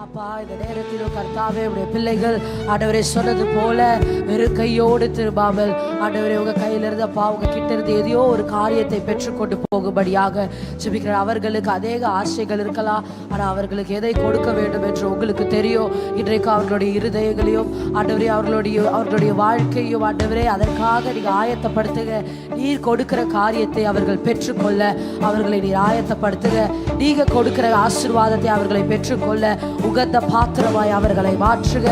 அப்பா இந்த நேரத்திலும் கர்த்தாவே உடைய பிள்ளைகள் ஆண்டவரே சொன்னது போல வெறும் கையோடு திரும்பாமல் ஆண்டவரே உங்க கையிலிருந்து அப்பா உங்க கிட்ட இருந்து எதையோ ஒரு காரியத்தை பெற்றுக்கொண்டு போகும்படியாக ஜெபிக்கிற அவர்களுக்கு அநேக ஆசைகள் இருக்கலாம். ஆனால் அவர்களுக்கு எதை கொடுக்க வேண்டும் என்று உங்களுக்கு தெரியும். இன்றைக்கு அவர்களுடைய இருதயங்களையும் ஆண்டவரே அவர்களுடைய வாழ்க்கையும் ஆண்டவரே அதற்காக நீங்க ஆயத்தப்படுத்துக. நீர் கொடுக்கிற காரியத்தை அவர்கள் பெற்றுக்கொள்ள அவர்களை நீர் ஆயத்தப்படுத்துக. நீங்க கொடுக்கிற ஆசீர்வாதத்தை அவர்களை பெற்றுக்கொள்ள உகந்த பாத்திரமாய் அவர்களை மாற்றுக.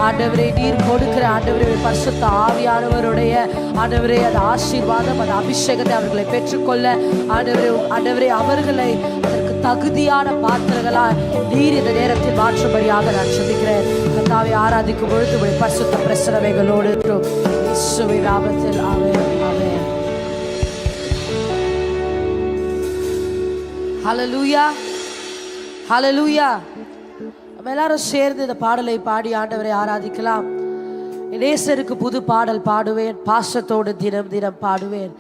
ஆண்டவரே நீர் கொடுக்கிற ஆண்டவரே பரிசுத்த ஆவியானவருடைய ஆண்டவரே அந்த ஆசீர்வாதம் அந்த அபிஷேகத்தை அவர்களை பெற்றுக்கொள்ள ஆண்டவரே அவர்களை அதற்கு தகுதியான பாத்திரங்களாய் நீர் இந்த நேரத்தில் மாற்றும்படியாக நான் ஜெபிக்கிறேன். கர்த்தாவை ஆராதிக்கும் பொழுது பரிசுத்த பிரசனவைகளோடு இயேசுவின் நாமத்தில் ஆமென் ஆமென். ஹல்லேலூயா ஹல்லேலூயா. நம்ம எல்லாரும் சேர்ந்து இந்த பாடலை பாடி ஆண்டவரை ஆராதிக்கலாம். நேசருக்கு புது பாடல் பாடுவேன், பாசத்தோடு தினம் தினம் பாடுவேன்.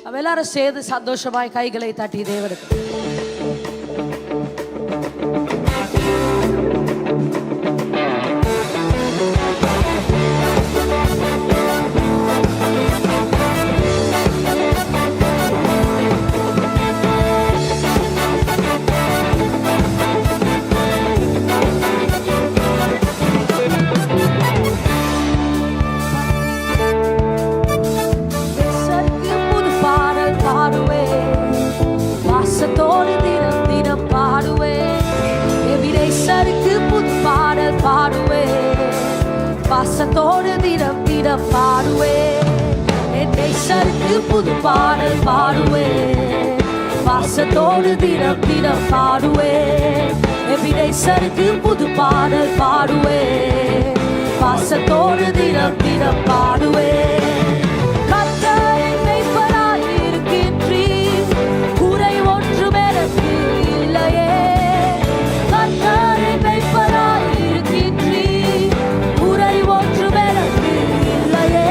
நம்ம எல்லாரும் சேர்ந்து சந்தோஷமாய் கைகளை தட்டி தேவனுக்கு பாசத்தோடு தினம் தினம் பாடுவேன். என் நேசருக்கு புது பாடல் பாடுவேன், பாசத்தோடு தினம் தினம் பாடுவேன். என் நேசருக்கு புது பாடல் பாடுவேன், பாசத்தோடு தினம் தினம் பாடுவேன். கர்த்தரை மேய்ப்பராய் இருக்கின்றீர், குறை ஒன்றும் எனக்கு இல்லையே. கர்த்தரை மேய்ப்பராய் இருக்கின்றீர், குறை ஒன்றும் எனக்கு இல்லையே.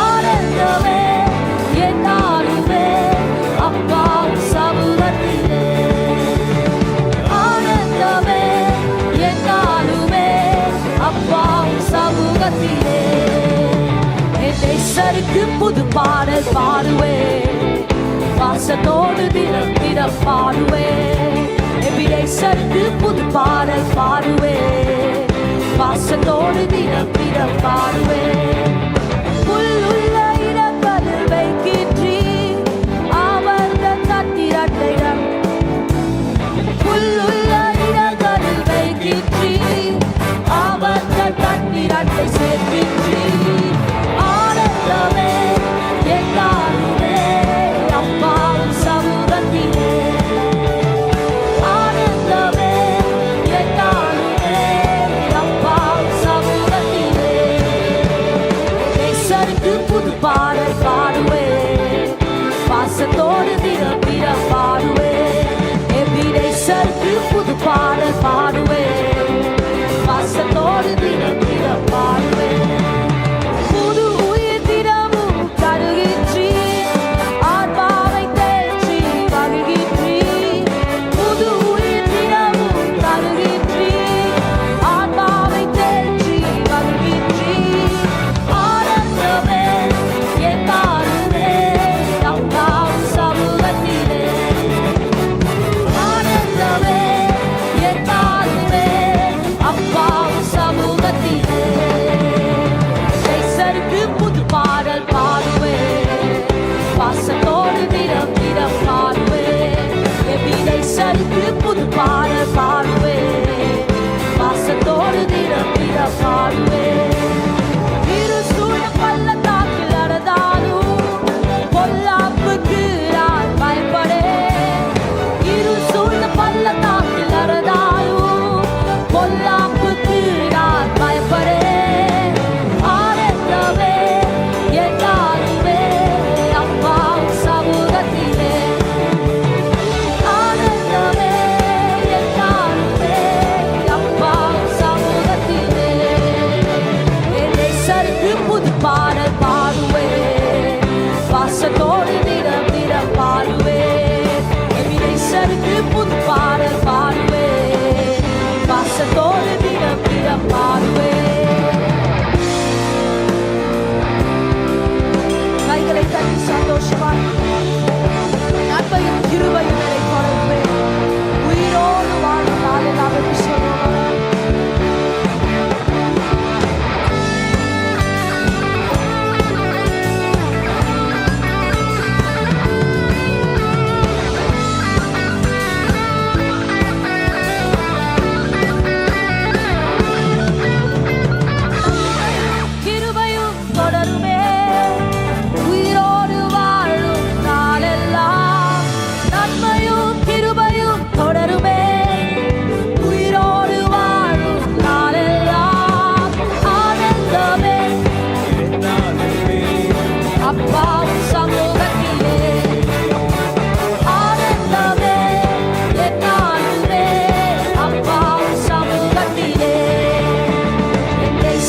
ஆனந்தமே என்னாலுமே அப்பா சமூகத்திலே, ஆனந்தமே என்னாலுமே அப்பா சமூகத்திலே. என் நேசருக்கு புது பாடல் பாடுவேன், பாசத்தோடு தினம் தினம் பாடுவேன். என் நேசருக்கு புது பாடல் பாடுவேன், பாசத்தோடு தினம் தினம் பாடுவேன். புல்லுள்ள இடங்களில் வைக்கின்றீர், அவர்கள் தட்டிரட்டைகள். புல்லுள்ள இடங்களில் வைக்கின்றீர், அவர்கள் தட்டிரட்டை சேர்க்கின்றீர். ஆனந்தமே என்னாலுமே அப்பா சமூகத்திலே, ஆனந்தமே என்னாலுமே அப்பா சமூகத்திலே. நேசருக்கு புது பாடல் பாடுவேன், பாசத்தோடு தினம் தினம் பாடுவேன். என் நேசருக்கு புது பாடல் பாடுவேன், பாசத்தோடு தினம் தினம் பாடுவேன். புது உயிர் தினமும் தருகின்றீர், ஆத்மாவை தேற்றி வருகின்றீர். புது உயிர் தினமும் தருகின்றீர், ஆத்மாவை தேற்றி வருகின்றீர். ஆனந்தமே என்னாலுமே அப்பா சமூகத்திலே, ஆனந்தமே என்னாலுமே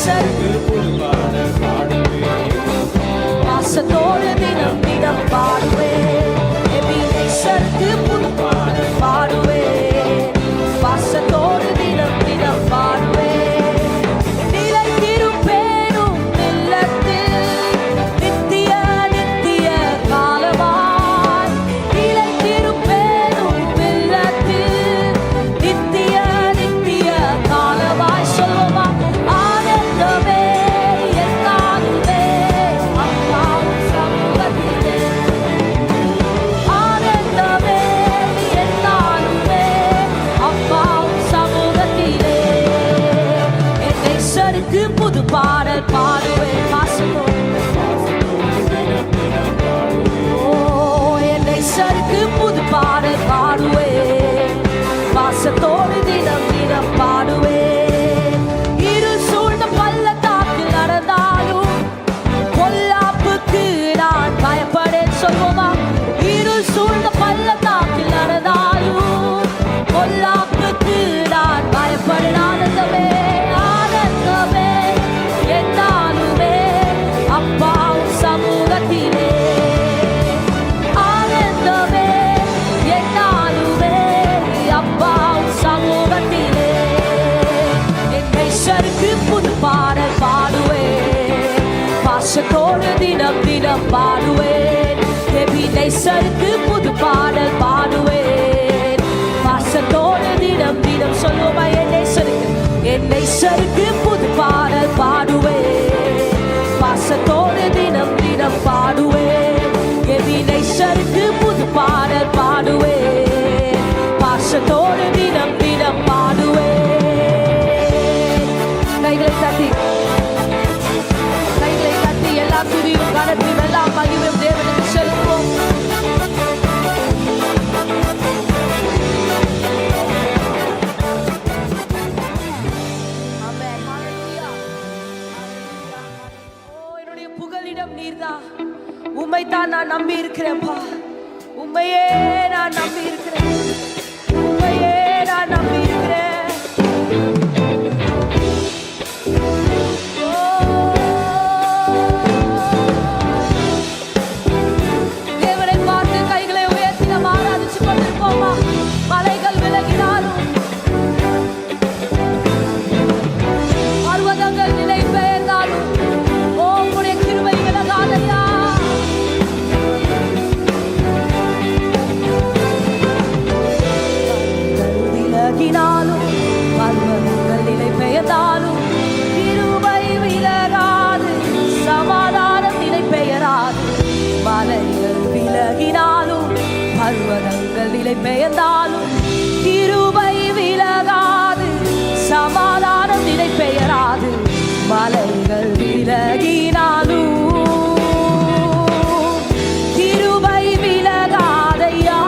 நேசருக்கு புது பாடல் பாடுவேன் பாசத்தோடு தினம் தினம் பாடுவேன் நேசருக்கு புது பாடல் பாடுவேன் பாசத்தோடு தினம் தினம் பாடுவேன் நிலைத்திருப்பேனும் இல்லத்தில் நித்திய நித்திய காலமாய் நிலைத்திருப்பேனும் இல்லத்தில் நித்திய நித்திய காலமாய் சொல்லுமா ஆனந்தமே என்னாலுமே அப்பாவும் சமூகத்திலே ஆனந்தமே என்னாலுமே அப்பாவும் சமூகத்திலே என் நேசருக்கு புது பாடல் பாடுவேன் என் நேசருக்கு புது பாடல் பாடுவேன் பாசத்தோடு தினம் தினம் பாடுவேன் இருள் சூழ்ந்த பள்ளத்தாக்கில் நடந்தாலும் பொல்லாப்புக்கு நான் பயப்படேன் சொல்வோமா இருள் சூழ்ந்த பள்ளத்தாக்கில் நடந்தாலும் பொல்லாப்புக்கு நான் பயப்படேன் ஆனந்தமே ஆனந்தமே என்னாலுமே அப்பாவும் சமூகத்திலே ஆனந்தமே என்னாலுமே அப்பாவும் சமூகத்திலே என் நேசருக்கு புது பாடல் பாடுவேன் பாசத்தோடு தினம் தினம் பாடுவேன் நேசருக்கு புது பாடல் பாடுவேன் பாசத்தோடு தினம் தினம் சொல்லுமா என் நேசருக்கு புது பாடல் பாடுவேன் பாசத்தோடு தினம் தினம் பாடுவேன் நேசருக்கு புது பாடல் பாடுவேன் பாசத்தோடு தினம் தினம் பாடுவேன் கைகளை தட்டி எல்லா துதியும் கனத்தையும் எல்லா மகிமையும் தேவனுக்கு செலுத்துவோம் என்னுடைய புகலிடம் நீர்தான் உம்மைத்தான் நான் நம்பி இருக்கிறேன்ப்பா உம்மையே நான் நம்பி இருக்கிறேன் உம்மையே நான் நம்பி இருக்கிறேன் தேவனை பார்த்து கைகளை உயர்த்தி நாம் ஆராதிச்சு கொண்டிருப்போமா மலைகள் விலகினாலும் பர்வதங்கள் நிலை பெயர்ந்தாலும் உம்முடைய கிருபை விலகாதையா விலகினாலும் பர்வதங்கள் நிலை பெயர்ந்தாலும் கிருபை விலகாது சமாதானம் நிலை பெயராது மலைகள் விலகினாலும் பர்வதங்கள் நிலை பெயர்ந்தாலும் கிருபை விலகாது சமாதானம் நிலை பெயராது மலைகள் விலகினாலும் கிருபை விலகாதையா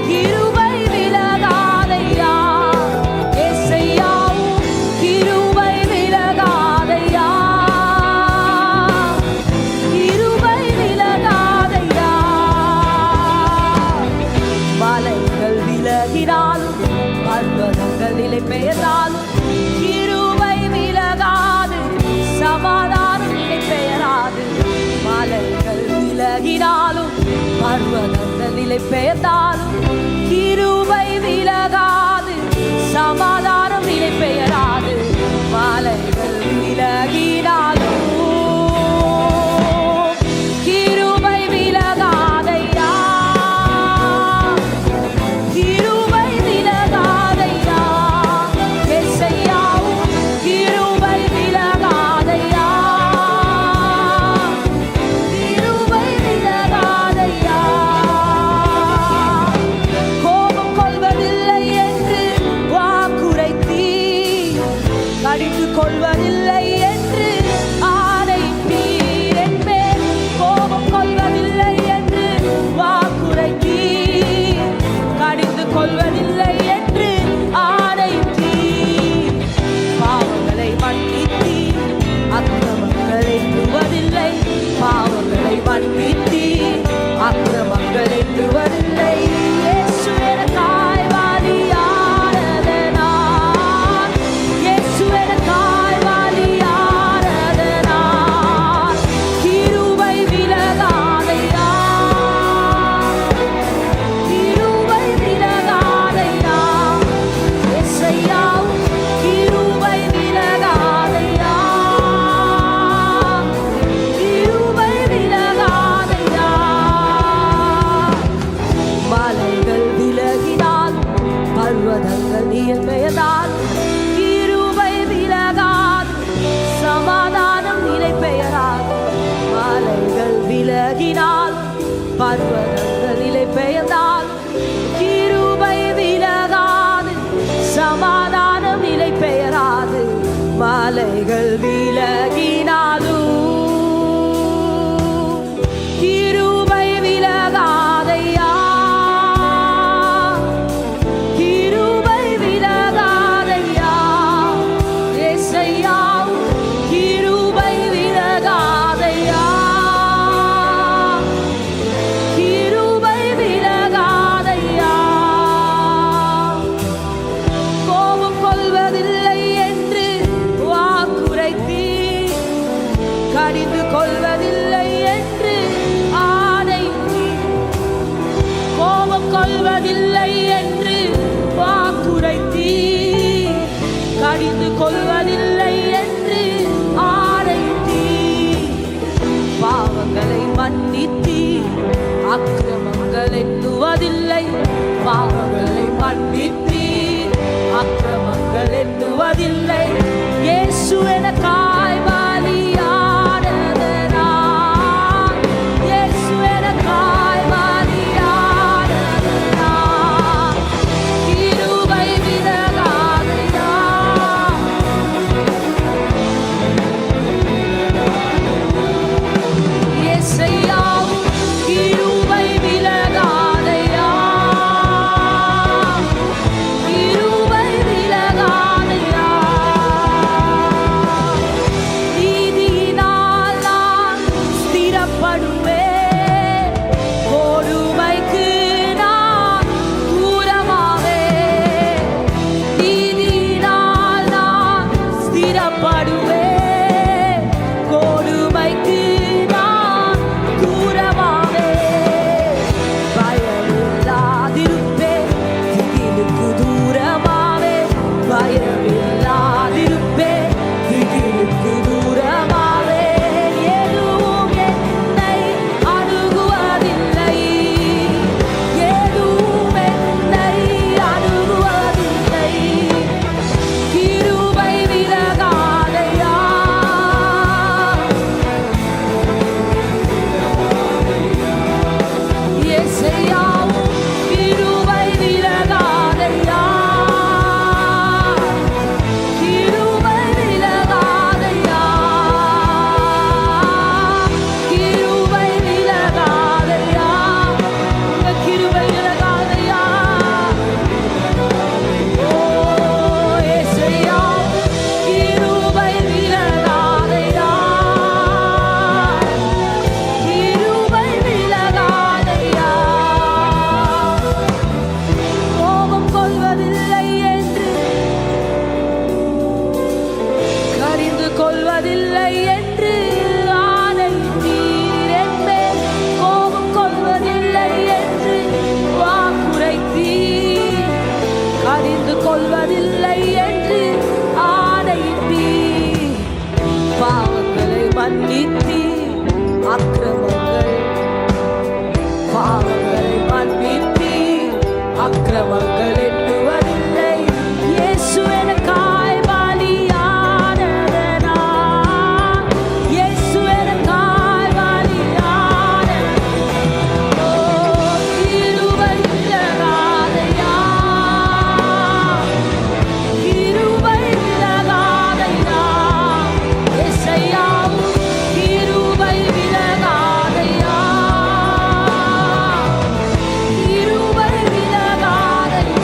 கிருபை விலகாதையா ஏசையாவும் கிருபை விலகாதையா கிருபை விலகாதையா மலைகள் விலகினாலும் பர்வதங்கள் நிலை பெயர்ந்தாலும் கிருபை விலகாது சமாதானம் நிலை பெயராது மலைகள் விலகினாலும் பர்வதங்கள் நிலை பெயர்ந்தாலும் கிருபை விலகாது சமாதானம் நிலை பெயராது மலைகள் விலகினாலும் கிருபை விலகாதையா கிருபை விலகாதையா ஏசையாவும் கிருபை விலகாதையா கிருபை விலகாதையா கோபம் கொள்வதில்லை பர்வதங்கள் நீர் பெயர்ந்தால் கிருபை விலகாது, சமாதானம் நிலை பெயராது. மலைகள் விலகினால் பர்வதங்கள் நிலை பெயர்ந்தால் கிருபை விலகாது, சமாதானம் நிலை பெயராது. மலைகள் விலகினாலும் கிருபை விலகாதையா, கிருபை விலகாதையா. ஏசையா கிருபை விலகாதையா, கிருபை விலகாதையா. கோபம் கொள்வதில்லை என்று வாக்குரைத்தீ, கடிந்து கொள்வதில்லை என்று ஆணைத்தீ. கோபம் கொள்வதில்லை என்று வாக்குரைத்தீ, கடிந்து கொள்வதில்லை என்று ஆணைத்தீ. பாவங்களை மன்னித்தீ, அக்கிரமங்கள் எண்ணுவதில்லை. பாவங்களை மன்னித்தீ, அக்கிரமங்கள் எண்ணுவதில்லை. இயேசு எனக்காய் பலியானதனால், இயேசு எனக்காய் பலியானதனால் கிருபை விலகாதையா. இயேசையா கிருபை விலகாதையா, கிருபை விலகாதையா. நீதியினால் நான் ஸ்திரப்படுவேன், கொடுமைக்கு நான் தூரமாவேன். நீதியினால் நான் ஸ்திரப்படுவேன், கொடுமைக்கு நான் தூரமாவேன். பயமில்லாதிருப்பேன், திகிலுக்கு தூரமாவேன். பயமில்லாதிருப்பேன், திகிலுக்கு தூரமாவேன். எதுவும் என்னை அணுகுவதில்லை, எதுவும் என்னை அணுகுவதில்லை. கிருபை விலகாதையா, இயேசையா கிருபை விலகாதையா, கிருபை விலகாதையா, கிருபை விலகாதையா. உங்க கிருபை விலகாதையா. ஓ இயேசையா கிருபை விலகாதையா, கிருபை விலகாதையா. கோபம் கொள்வதில்லை என்று, கடிந்து கொள்வதில்லை என்று ஆணைத்தீர். என்மேல் கோபம் கொள்வதில்லை என்று வாக்குரைத்தீர், கடிந்து கொள்வதில்லை என்று ஆணைத்தீர். பாவங்களை மன்னித்தீர், அக்கிரமங்கள் பாவங்களை மன்னித்தீர், அக்கிரமங்கள் எண்ணுவதில்லை. இயேசு எனக்காய் பலியானதனால், இயேசு எனக்காய் பலியானதனால். ஓ கிருபை விலகாதையா, கிருபை விலகாதையா. இயேசையா கிருபை விலகாதையா, கிருபை விலகாதையா.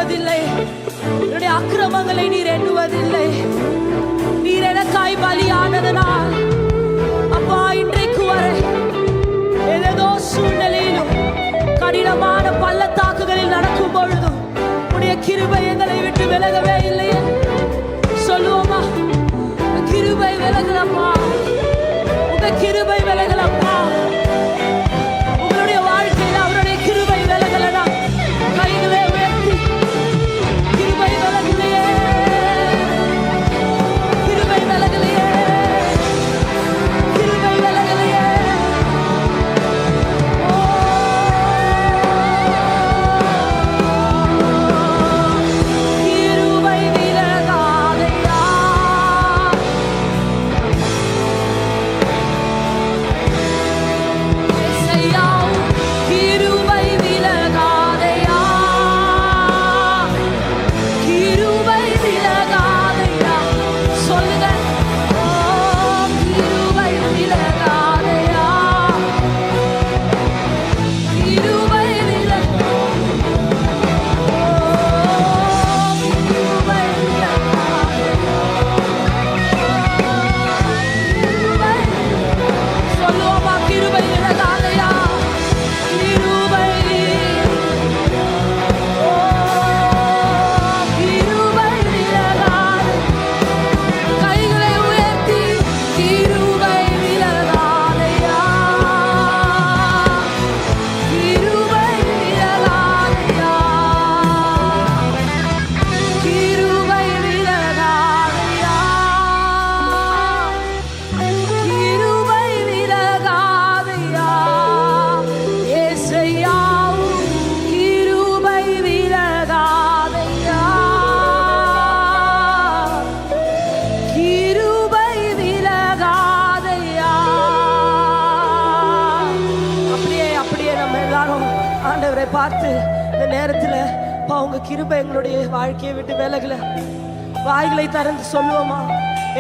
எண்ணுவதில்லை, என்னுடைய அக்கிரமங்களை நீர் எண்ணுவதில்லை. நீர் எனக்காய் பலியானதனால் அப்பா இன்றைக்கு வரை ஏதேதோ சூழ்நிலையிலும் கடினமான பள்ளத்தாக்குகளில் நடக்கும் பொழுதும் உடைய கிருபை எங்களை விட்டு விலகவே இல்லையே. சொல்லுவோமா, கிருபை விலகலப்பா, உங்க கிருபை விலகலப்பா. உங்களுடைய வாழ்க்கையில் அவருடைய கிருபை விலகலனா கைகளே உயர்த்தி கிருபை விலகலையே, கிருபை விலகலையே, கிருபை விலகலையே. கிருபை விலகாதையா, இயேசையா கிருபை விலகாதையா, கிருபை விலகாதையா. சொல்லுங்க, ஓ கிருபை விலகாதையா, கிருபை விலகாதையா, கிருபை விலகாதையா. சொல்லுவோமா, கிருபை விலகாதையா, கிருபை, ஓ கிருபை விலகாதை. கைகளை உயர்த்தி கிருபை விலகாதையா, கிருபை விலகாதையா, கிருபை விலகாதையா, கிருபை விலகாதையா. இயேசையா கிருபை விலகாதையா, கிருபை விலகாதையா. அப்படியே அப்படியே நம்ம எல்லாரும் ஆண்டவரை பார்த்து இந்த நேரத்துல உங்க கிருபை எங்களுடைய வாழ்க்கையை விட்டு விலகல வாய்களை திறந்து சொல்லுவோமா.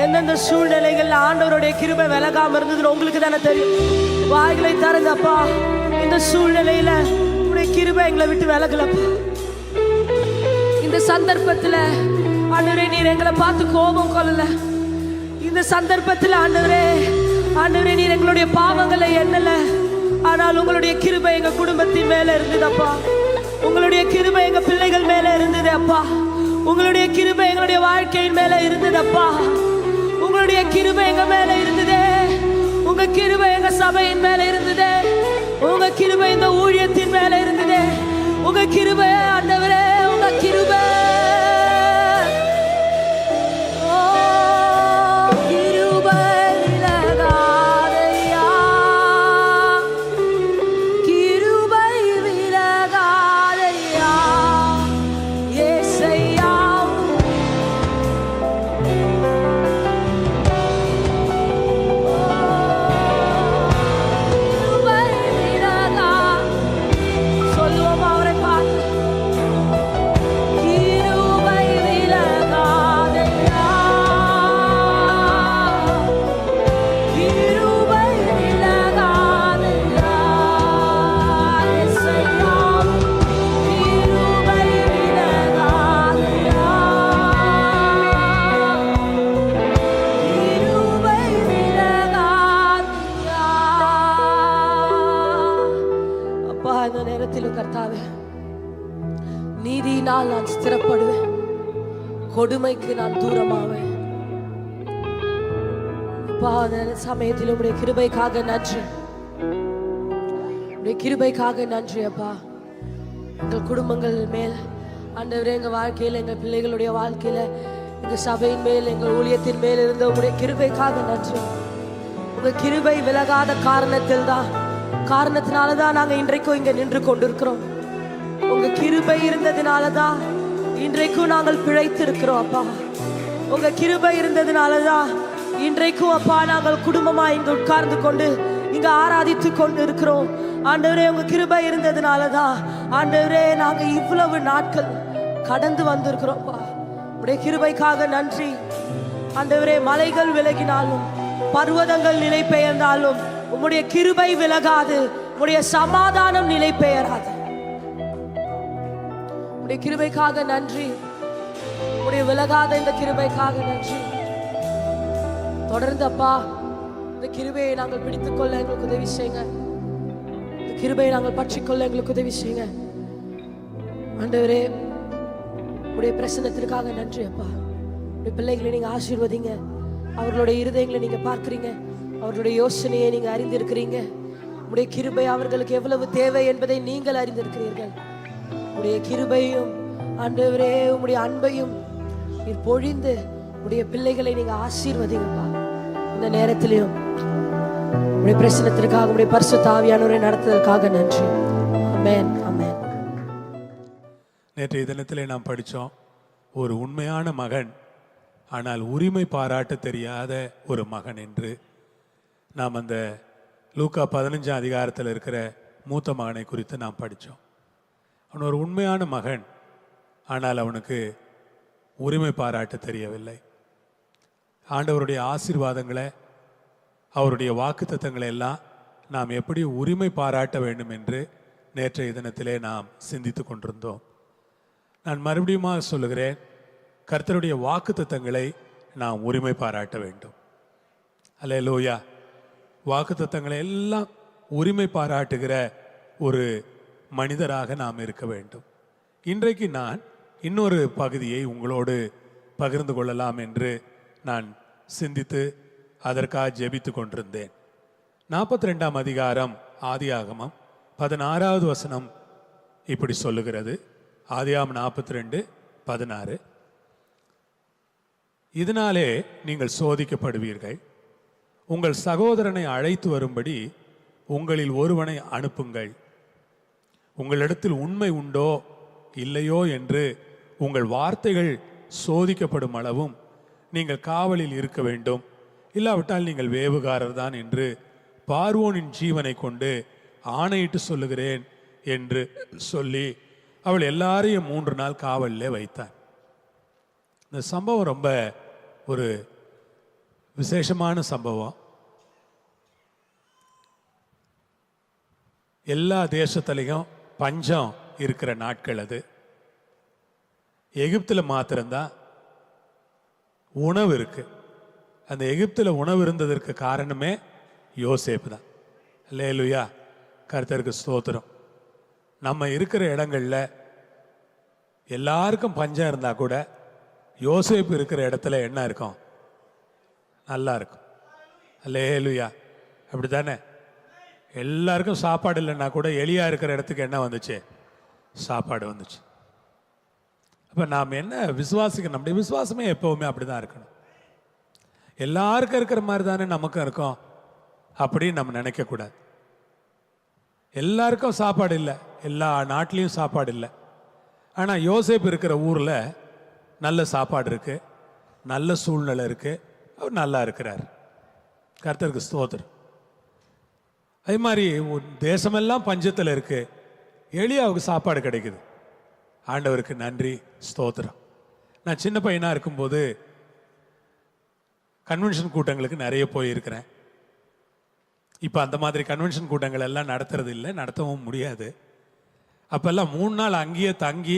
எந்தெந்த சூழ்நிலைகள்ல ஆண்டவருடைய கிருபை விலகாம இருந்ததுன்னு உங்களுக்கு தானே தெரியும். வாய்களை திறந்தப்பா, இந்த சூழ்நிலையில உடைய கிருபை எங்களை விட்டு விலகலப்பா. இந்த சந்தர்ப்பத்துல ஆண்டவரே நீர் எங்களை பார்த்து கோபம் கொள்ளல. இந்த சந்தர்ப்பத்துல ஆண்டவரே ஆண்டவரே நீர் எங்களுடைய பாவங்களை எண்ணல. ஆனால் உங்களுடைய கிருபை எங்க குடும்பத்தின் மேல இருந்ததப்பா. உங்களுடைய கிருபை எங்க பிள்ளைகள் மேல இருந்தது அப்பா. உங்களுடைய கிருபை எங்களுடைய வாழ்க்கையின் மேல இருந்ததப்பா. உங்களுடைய கிருபை எங்க மேல இருந்ததே. உங்க கிருபை எங்க சபையின் மேல இருந்ததே. உங்க கிருபை இந்த ஊழியத்தின் மேல இருந்ததே. உங்க கிருபை ஆண்டவரே, உங்க கிருபை, ஓ கிருபை விலகாதையா, கிருபை விலகாதையா. இயேசையா கிருபை விலகா. சொல்லுவோமா அவரை பார்த்து, கிருபை விலகாதையா, கிருபை விலகாதையா. இயேசையா கிருபை விலகாதையா, கிருபை விலகாதையா. அப்பா, இந்த நேரத்திலும் கர்த்தாவே, நீதியினால் நான் ஸ்திரப்படுவேன், கொடுமைக்கு நான் தூரமாவேன். அப்பா, அந்த சமயத்தில் உடைய கிருபைக்காக நன்றி, உடைய கிருபைக்காக நன்றி அப்பா. எங்கள் குடும்பங்கள் மேல் ஆண்டவரே, எங்கள் வாழ்க்கையில், எங்கள் பிள்ளைகளுடைய வாழ்க்கையில, எங்கள் சபையின் மேல், எங்கள் ஊழியத்தின் மேல் இருந்த உடைய கிருபைக்காக நன்றி. உங்க கிருபை விலகாத காரணத்தினாலதான் நாங்க இன்றைக்கும் இங்க நின்று கொண்டிருக்கிறோம். உங்க கிருபை இருந்ததினாலதான் இன்றைக்கும் நாங்கள் பிழைத்திருக்கிறோம் அப்பா. உங்க கிருபை இருந்ததினாலதான் இன்றைக்கும் அப்பா நாங்கள் குடும்பமா இங்க உட்கார்ந்து கொண்டு இங்க ஆராதித்து கொண்டு இருக்கிறோம். ஆண்டவரே, உங்க கிருபை இருந்ததினாலதான் ஆண்டவரே நாங்க இவ்வளவு நாட்கள் கடந்து வந்திருக்கிறோம்ப்பா. உடைய கிருபைக்காக நன்றி ஆண்டவரே. மலைகள் விலகினாலும், பர்வதங்கள் நிலை பெயர்ந்தாலும் உம்முடைய கிருபை விலகாது, உம்முடைய சமாதானம் நிலை பெயராது. உடைய கிருபைக்காக நன்றி. உடைய விலகாத இந்த கிருபைக்காக நன்றி. தொடர்ந்து அப்பா இந்த கிருபையை நாங்கள் பிடித்துக்கொள்ள எங்களுக்கு உதவி செய்யுங்க. இந்த கிருபையை நாங்கள் பற்றிக்கொள்ள எங்களுக்கு உதவி செய்யுங்க. ஆண்டவரே, உடைய பிரசன்னத்திற்காக நன்றி அப்பா. உடைய பிள்ளைகளை நீங்க ஆசீர்வதிங்க. அவர்களுடைய இருதயங்களை நீங்க பார்க்கிறீங்க. அவர்களுடைய யோசனையை நீங்க அறிந்திருக்கிறீங்க. உடைய கிருபை அவர்களுக்கு எவ்வளவு தேவை என்பதை நீங்கள் அறிந்திருக்கிறீர்கள். உடைய கிருபையும் ஆண்டவரே உம்முடைய அன்பையும் நீர் பொழிந்து உடைய பிள்ளைகளை நீங்க ஆசீர்வதிங்கப்பா. இந்த நேரத்திலையும் உடைய பிரசன்னத்திற்காக உடைய பரிசுத்த ஆவியானவரை நடத்துவதற்காக நன்றி. ஆமென், ஆமென். நேற்றைய தினத்திலே நாம் படித்தோம், ஒரு உண்மையான மகன் ஆனால் உரிமை பாராட்ட தெரியாத ஒரு மகன் என்று. நாம் அந்த லூக்கா 15 அதிகாரத்தில் இருக்கிற மூத்த மகனை குறித்து நாம் படித்தோம். அவன் ஒரு உண்மையான மகன், ஆனால் அவனுக்கு உரிமை பாராட்ட தெரியவில்லை. ஆண்டவருடைய ஆசீர்வாதங்களை, அவருடைய வாக்குத்தத்தங்களை எல்லாம் நாம் எப்படி உரிமை பாராட்ட வேண்டும் என்று நேற்றைய தினத்திலே நாம் சிந்தித்து கொண்டிருந்தோம். நான் மறுபடியும் சொல்லுகிறேன், கர்த்தருடைய வாக்குத்தத்தங்களை நாம் உரிமை பாராட்ட வேண்டும். அல்லேலூயா. வாக்குத்தத்தங்களை எல்லாம் உரிமை பாராட்டுகிற ஒரு மனிதராக நாம் இருக்க வேண்டும். இன்றைக்கு நான் இன்னொரு பகுதியை உங்களோடு பகிர்ந்து கொள்ளலாம் என்று நான் சிந்தித்து அதற்காக ஜெபித்து கொண்டிருந்தேன். 42ஆம் அதிகாரம் ஆதியாகமம் 16வது வசனம் இப்படி சொல்லுகிறது. ஆதியாகமம் 42:16. இதனாலே நீங்கள் சோதிக்கப்படுவீர்கள். உங்கள் சகோதரனை அழைத்து வரும்படி உங்களில் ஒருவனை அனுப்புங்கள். உங்களிடத்தில் உண்மை உண்டோ இல்லையோ என்று உங்கள் வார்த்தைகள் சோதிக்கப்படும் அளவும் நீங்கள் காவலில் இருக்க வேண்டும். இல்லாவிட்டால் நீங்கள் வேவுகாரர் தான் என்று பார்வோனின் ஜீவனை கொண்டு ஆணையிட்டு சொல்லுகிறேன் என்று சொல்லி அவள் எல்லாரையும் 3 நாள் காவலிலே வைத்தார். இந்த சம்பவம் ரொம்ப ஒரு விசேஷமான சம்பவம். எல்லா தேசத்திலையும் பஞ்சம் இருக்கிற நாட்கள் அது. எகிப்தில் மாத்திரம்தான் உணவு இருக்கு. அந்த எகிப்தில் உணவு இருந்ததற்கு காரணமே யோசேப்பு தான். அல்லேலூயா, கர்த்தருக்கு ஸ்தோத்திரம். நம்ம இருக்கிற இடங்கள்ல எல்லாருக்கும் பஞ்சம் இருந்தா கூட யோசேப்பு இருக்கிற இடத்துல என்ன இருக்கும்? நல்லா இருக்கும். அல்லேலூயா, அப்படித்தானே? எல்லாருக்கும் சாப்பாடு இல்லைன்னா கூட எலியா இருக்கிற இடத்துக்கு என்ன வந்துச்சு? சாப்பாடு வந்துச்சு. அப்ப நாம் என்ன விசுவாசிக்கணும்? நம்முடைய விசுவாசமே எப்பவுமே அப்படிதான் இருக்கணும். எல்லாருக்கும் இருக்கிற மாதிரி தானே நமக்கும் இருக்கும் அப்படின்னு நம்ம நினைக்க கூடாது. எல்லாருக்கும் சாப்பாடு இல்லை, எல்லா நாட்டிலையும் சாப்பாடு இல்லை. ஆனா யோசேப்பு இருக்கிற ஊர்ல நல்ல சாப்பாடு இருக்கு, நல்ல சூழ்நிலை இருக்கு, அவர் நல்லா இருக்கிறார். கர்த்தருக்கு ஸ்தோத்திரம். அதே மாதிரி தேசமெல்லாம் பஞ்சத்தில் இருக்கு, எளியாவுக்கு சாப்பாடு கிடைக்குது. ஆண்டவருக்கு நன்றி, ஸ்தோத்திரம். நான் சின்ன பையனா இருக்கும்போது கன்வென்ஷன் கூட்டங்களுக்கு நிறைய போயிருக்கிறேன். இப்போ அந்த மாதிரி கன்வென்ஷன் கூட்டங்கள் எல்லாம் நடத்துறது இல்லை, நடத்தவும் முடியாது. அப்பெல்லாம் 3 நாள் அங்கேயே தங்கி,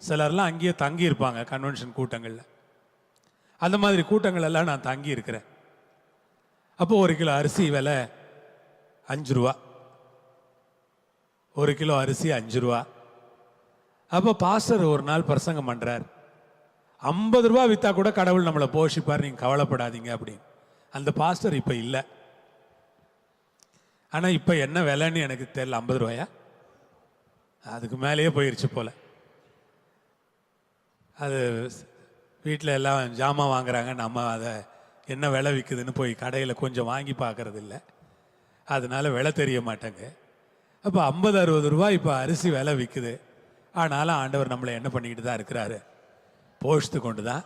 சிலர்லாம் அங்கேயே தங்கி இருப்பாங்க கன்வென்ஷன் கூட்டங்களில். அந்த மாதிரி கூட்டங்கள் எல்லாம் நான் தங்கி இருக்கிறேன். அப்போ 1 கிலோ அரிசி விலை 5 ரூபா, 1 கிலோ அரிசி 5 ரூபா. அப்போ பாஸ்டர் ஒரு நாள் பிரசங்கம் பண்றார், 50 ரூபா வித்தா கூட கடவுள் நம்மளை போஷிப்பார், நீங்க கவலைப்படாதீங்க அப்படின்னு. அந்த பாஸ்டர் இப்ப இல்லை. ஆனா இப்ப என்ன விலைன்னு எனக்கு தெரியல. 50 ரூபாயா? அதுக்கு மேலேயே போயிருச்சு போல. அது வீட்டில் எல்லாம் ஜாமான் வாங்குறாங்க, நம்ம அதை என்ன விலை விற்குதுன்னு போய் கடையில் கொஞ்சம் வாங்கி பார்க்கறது இல்லை, அதனால விலை தெரிய மாட்டேங்க. அப்போ 50-60 ரூபாய் இப்போ அரிசி விலை விற்குது. ஆனாலும் ஆண்டவர் நம்மளை என்ன பண்ணிக்கிட்டு தான் இருக்கிறாரு? போஷித்து கொண்டு தான்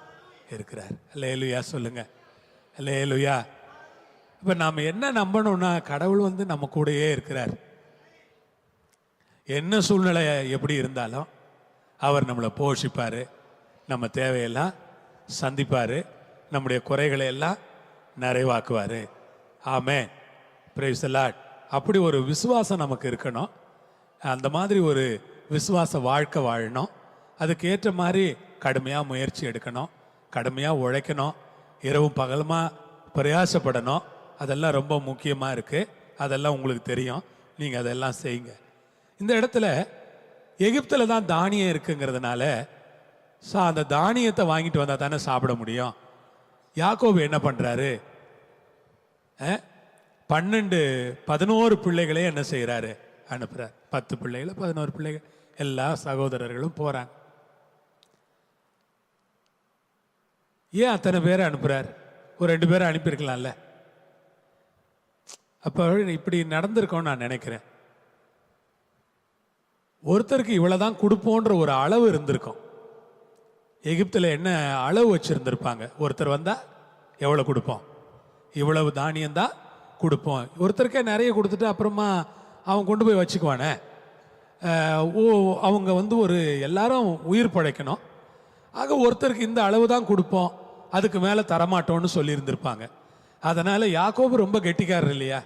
இருக்கிறார். அல்லேலூயா சொல்லுங்க, அல்லேலூயா. இப்போ நாம் என்ன நம்பணும்னா, கடவுள் வந்து நம்ம கூடயே இருக்கிறார். என்ன சூழ்நிலை எப்படி இருந்தாலும் அவர் நம்மளை போஷிப்பார், நம்ம தேவையெல்லாம் சந்திப்பார், நம்முடைய குறைகளை எல்லாம் நிறைவாக்குவார். ஆமென், பிரைஸ் தி லார்ட். அப்படி ஒரு விசுவாசம் நமக்கு இருக்கணும். அந்த மாதிரி ஒரு விசுவாச வாழ்க்கை வாழணும். அதுக்கு ஏற்ற மாதிரி கடுமையாக முயற்சி எடுக்கணும், கடுமையாக உழைக்கணும், இரவும் பகலுமா பிரயாசப்படணும். அதெல்லாம் ரொம்ப முக்கியமாக இருக்குது. அதெல்லாம் உங்களுக்கு தெரியும். நீங்கள் அதெல்லாம் செய்யுங்க. இந்த இடத்துல எகிப்தில் தான் தானியம் இருக்குங்கிறதுனால அந்த தானியத்தை வாங்கிட்டு வந்தால் தானே சாப்பிட முடியும். யாக்கோபு என்ன பண்ணுறாரு? 11 பிள்ளைகளே என்ன செய்கிறாரு? அனுப்புகிறார். 10 பிள்ளைகளை 11 பிள்ளைகள் எல்லா சகோதரர்களும் போகிறாங்க. ஏன் அத்தனை பேரை அனுப்புகிறார்? ஒரு 2 பேரை அனுப்பியிருக்கலாம்ல. அப்போ இப்படி நடந்திருக்கோன்னு நான் நினைக்கிறேன். ஒருத்தருக்கு இவ்வளோதான் கொடுப்போன்ற ஒரு அளவு இருந்திருக்கும். எகிப்தில் என்ன அளவு வச்சுருந்துருப்பாங்க? ஒருத்தர் வந்தால் எவ்வளோ கொடுப்போம், இவ்வளவு தானியம்தான் கொடுப்போம். ஒருத்தருக்கே நிறைய கொடுத்துட்டு அப்புறமா அவன் கொண்டு போய் வச்சுக்குவானே. அவங்க ஒரு எல்லாரும் உயிர் பழைக்கணும். ஆக ஒருத்தருக்கு இந்த அளவு தான் கொடுப்போம், அதுக்கு மேலே தரமாட்டோன்னு சொல்லியிருந்திருப்பாங்க. அதனால் யாக்கோபு ரொம்ப கெட்டிக்காரர் இல்லையா?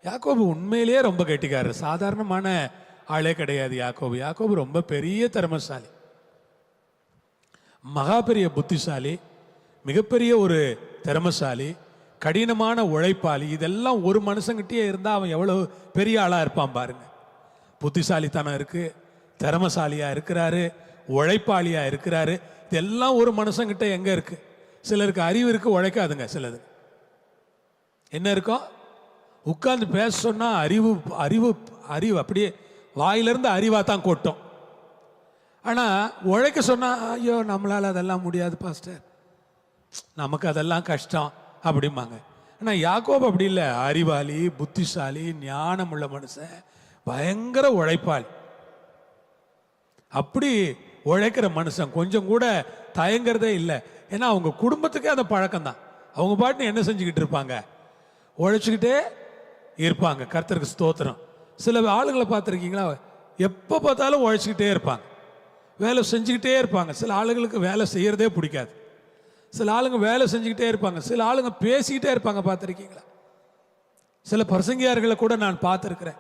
யாக்கோபு உண்மையிலேயே ரொம்ப கெட்டிக்காரர். சாதாரணமான ஆளே கிடையாது யாக்கோபு. யாக்கோபு ரொம்ப பெரிய திறமைசாலி, மகா பெரிய புத்திசாலி, மிகப்பெரிய ஒரு திறமைசாலி, கடினமான உழைப்பாளி. இதெல்லாம் ஒரு மனுஷங்கிட்டே இருந்தால் அவன் எவ்வளவு பெரிய ஆளாக இருப்பான் பாருங்க. புத்திசாலித்தனம் இருக்கு, திறமைசாலியாக இருக்கிறாரு, உழைப்பாளியாக இருக்கிறாரு. இதெல்லாம் ஒரு மனுஷங்கிட்ட எங்கே இருக்கு? சிலருக்கு அறிவு இருக்கு, உழைக்காதுங்க. சிலது என்ன இருக்கும்? உட்கார்ந்து பேச சொன்னால் அறிவு அறிவு அறிவு அப்படியே வாயிலிருந்து அறிவாக தான் கொட்டும். ஆனால் உழைக்க சொன்னால் ஐயோ நம்மளால் அதெல்லாம் முடியாது பாஸ்டர், நமக்கு அதெல்லாம் கஷ்டம் அப்படிம்பாங்க. ஆனால் யாக்கோபு அப்படி இல்லை. அறிவாளி, புத்திசாலி, ஞானம் உள்ள மனுஷன், பயங்கர உழைப்பாளி. அப்படி உழைக்கிற மனுஷன் கொஞ்சம் கூட தயங்கிறதே இல்லை. ஏன்னா அவங்க குடும்பத்துக்கே அந்த பழக்கம்தான். அவங்க பாட்டு என்ன செஞ்சுக்கிட்டு இருப்பாங்க? உழைச்சிக்கிட்டே இருப்பாங்க. கர்த்தருக்கு ஸ்தோத்திரம். சில ஆளுங்களை பார்த்துருக்கீங்களா? எப்போ பார்த்தாலும் உழைச்சிக்கிட்டே இருப்பாங்க, வேலை செஞ்சுக்கிட்டே இருப்பாங்க. சில ஆளுங்களுக்கு வேலை செய்யறதே பிடிக்காது. சில ஆளுங்க வேலை செஞ்சுக்கிட்டே இருப்பாங்க. சில ஆளுங்க பேசிக்கிட்டே இருப்பாங்க. பார்த்துருக்கீங்களா? சில பிரசங்கியார்களை கூட நான் பார்த்துருக்கிறேன்,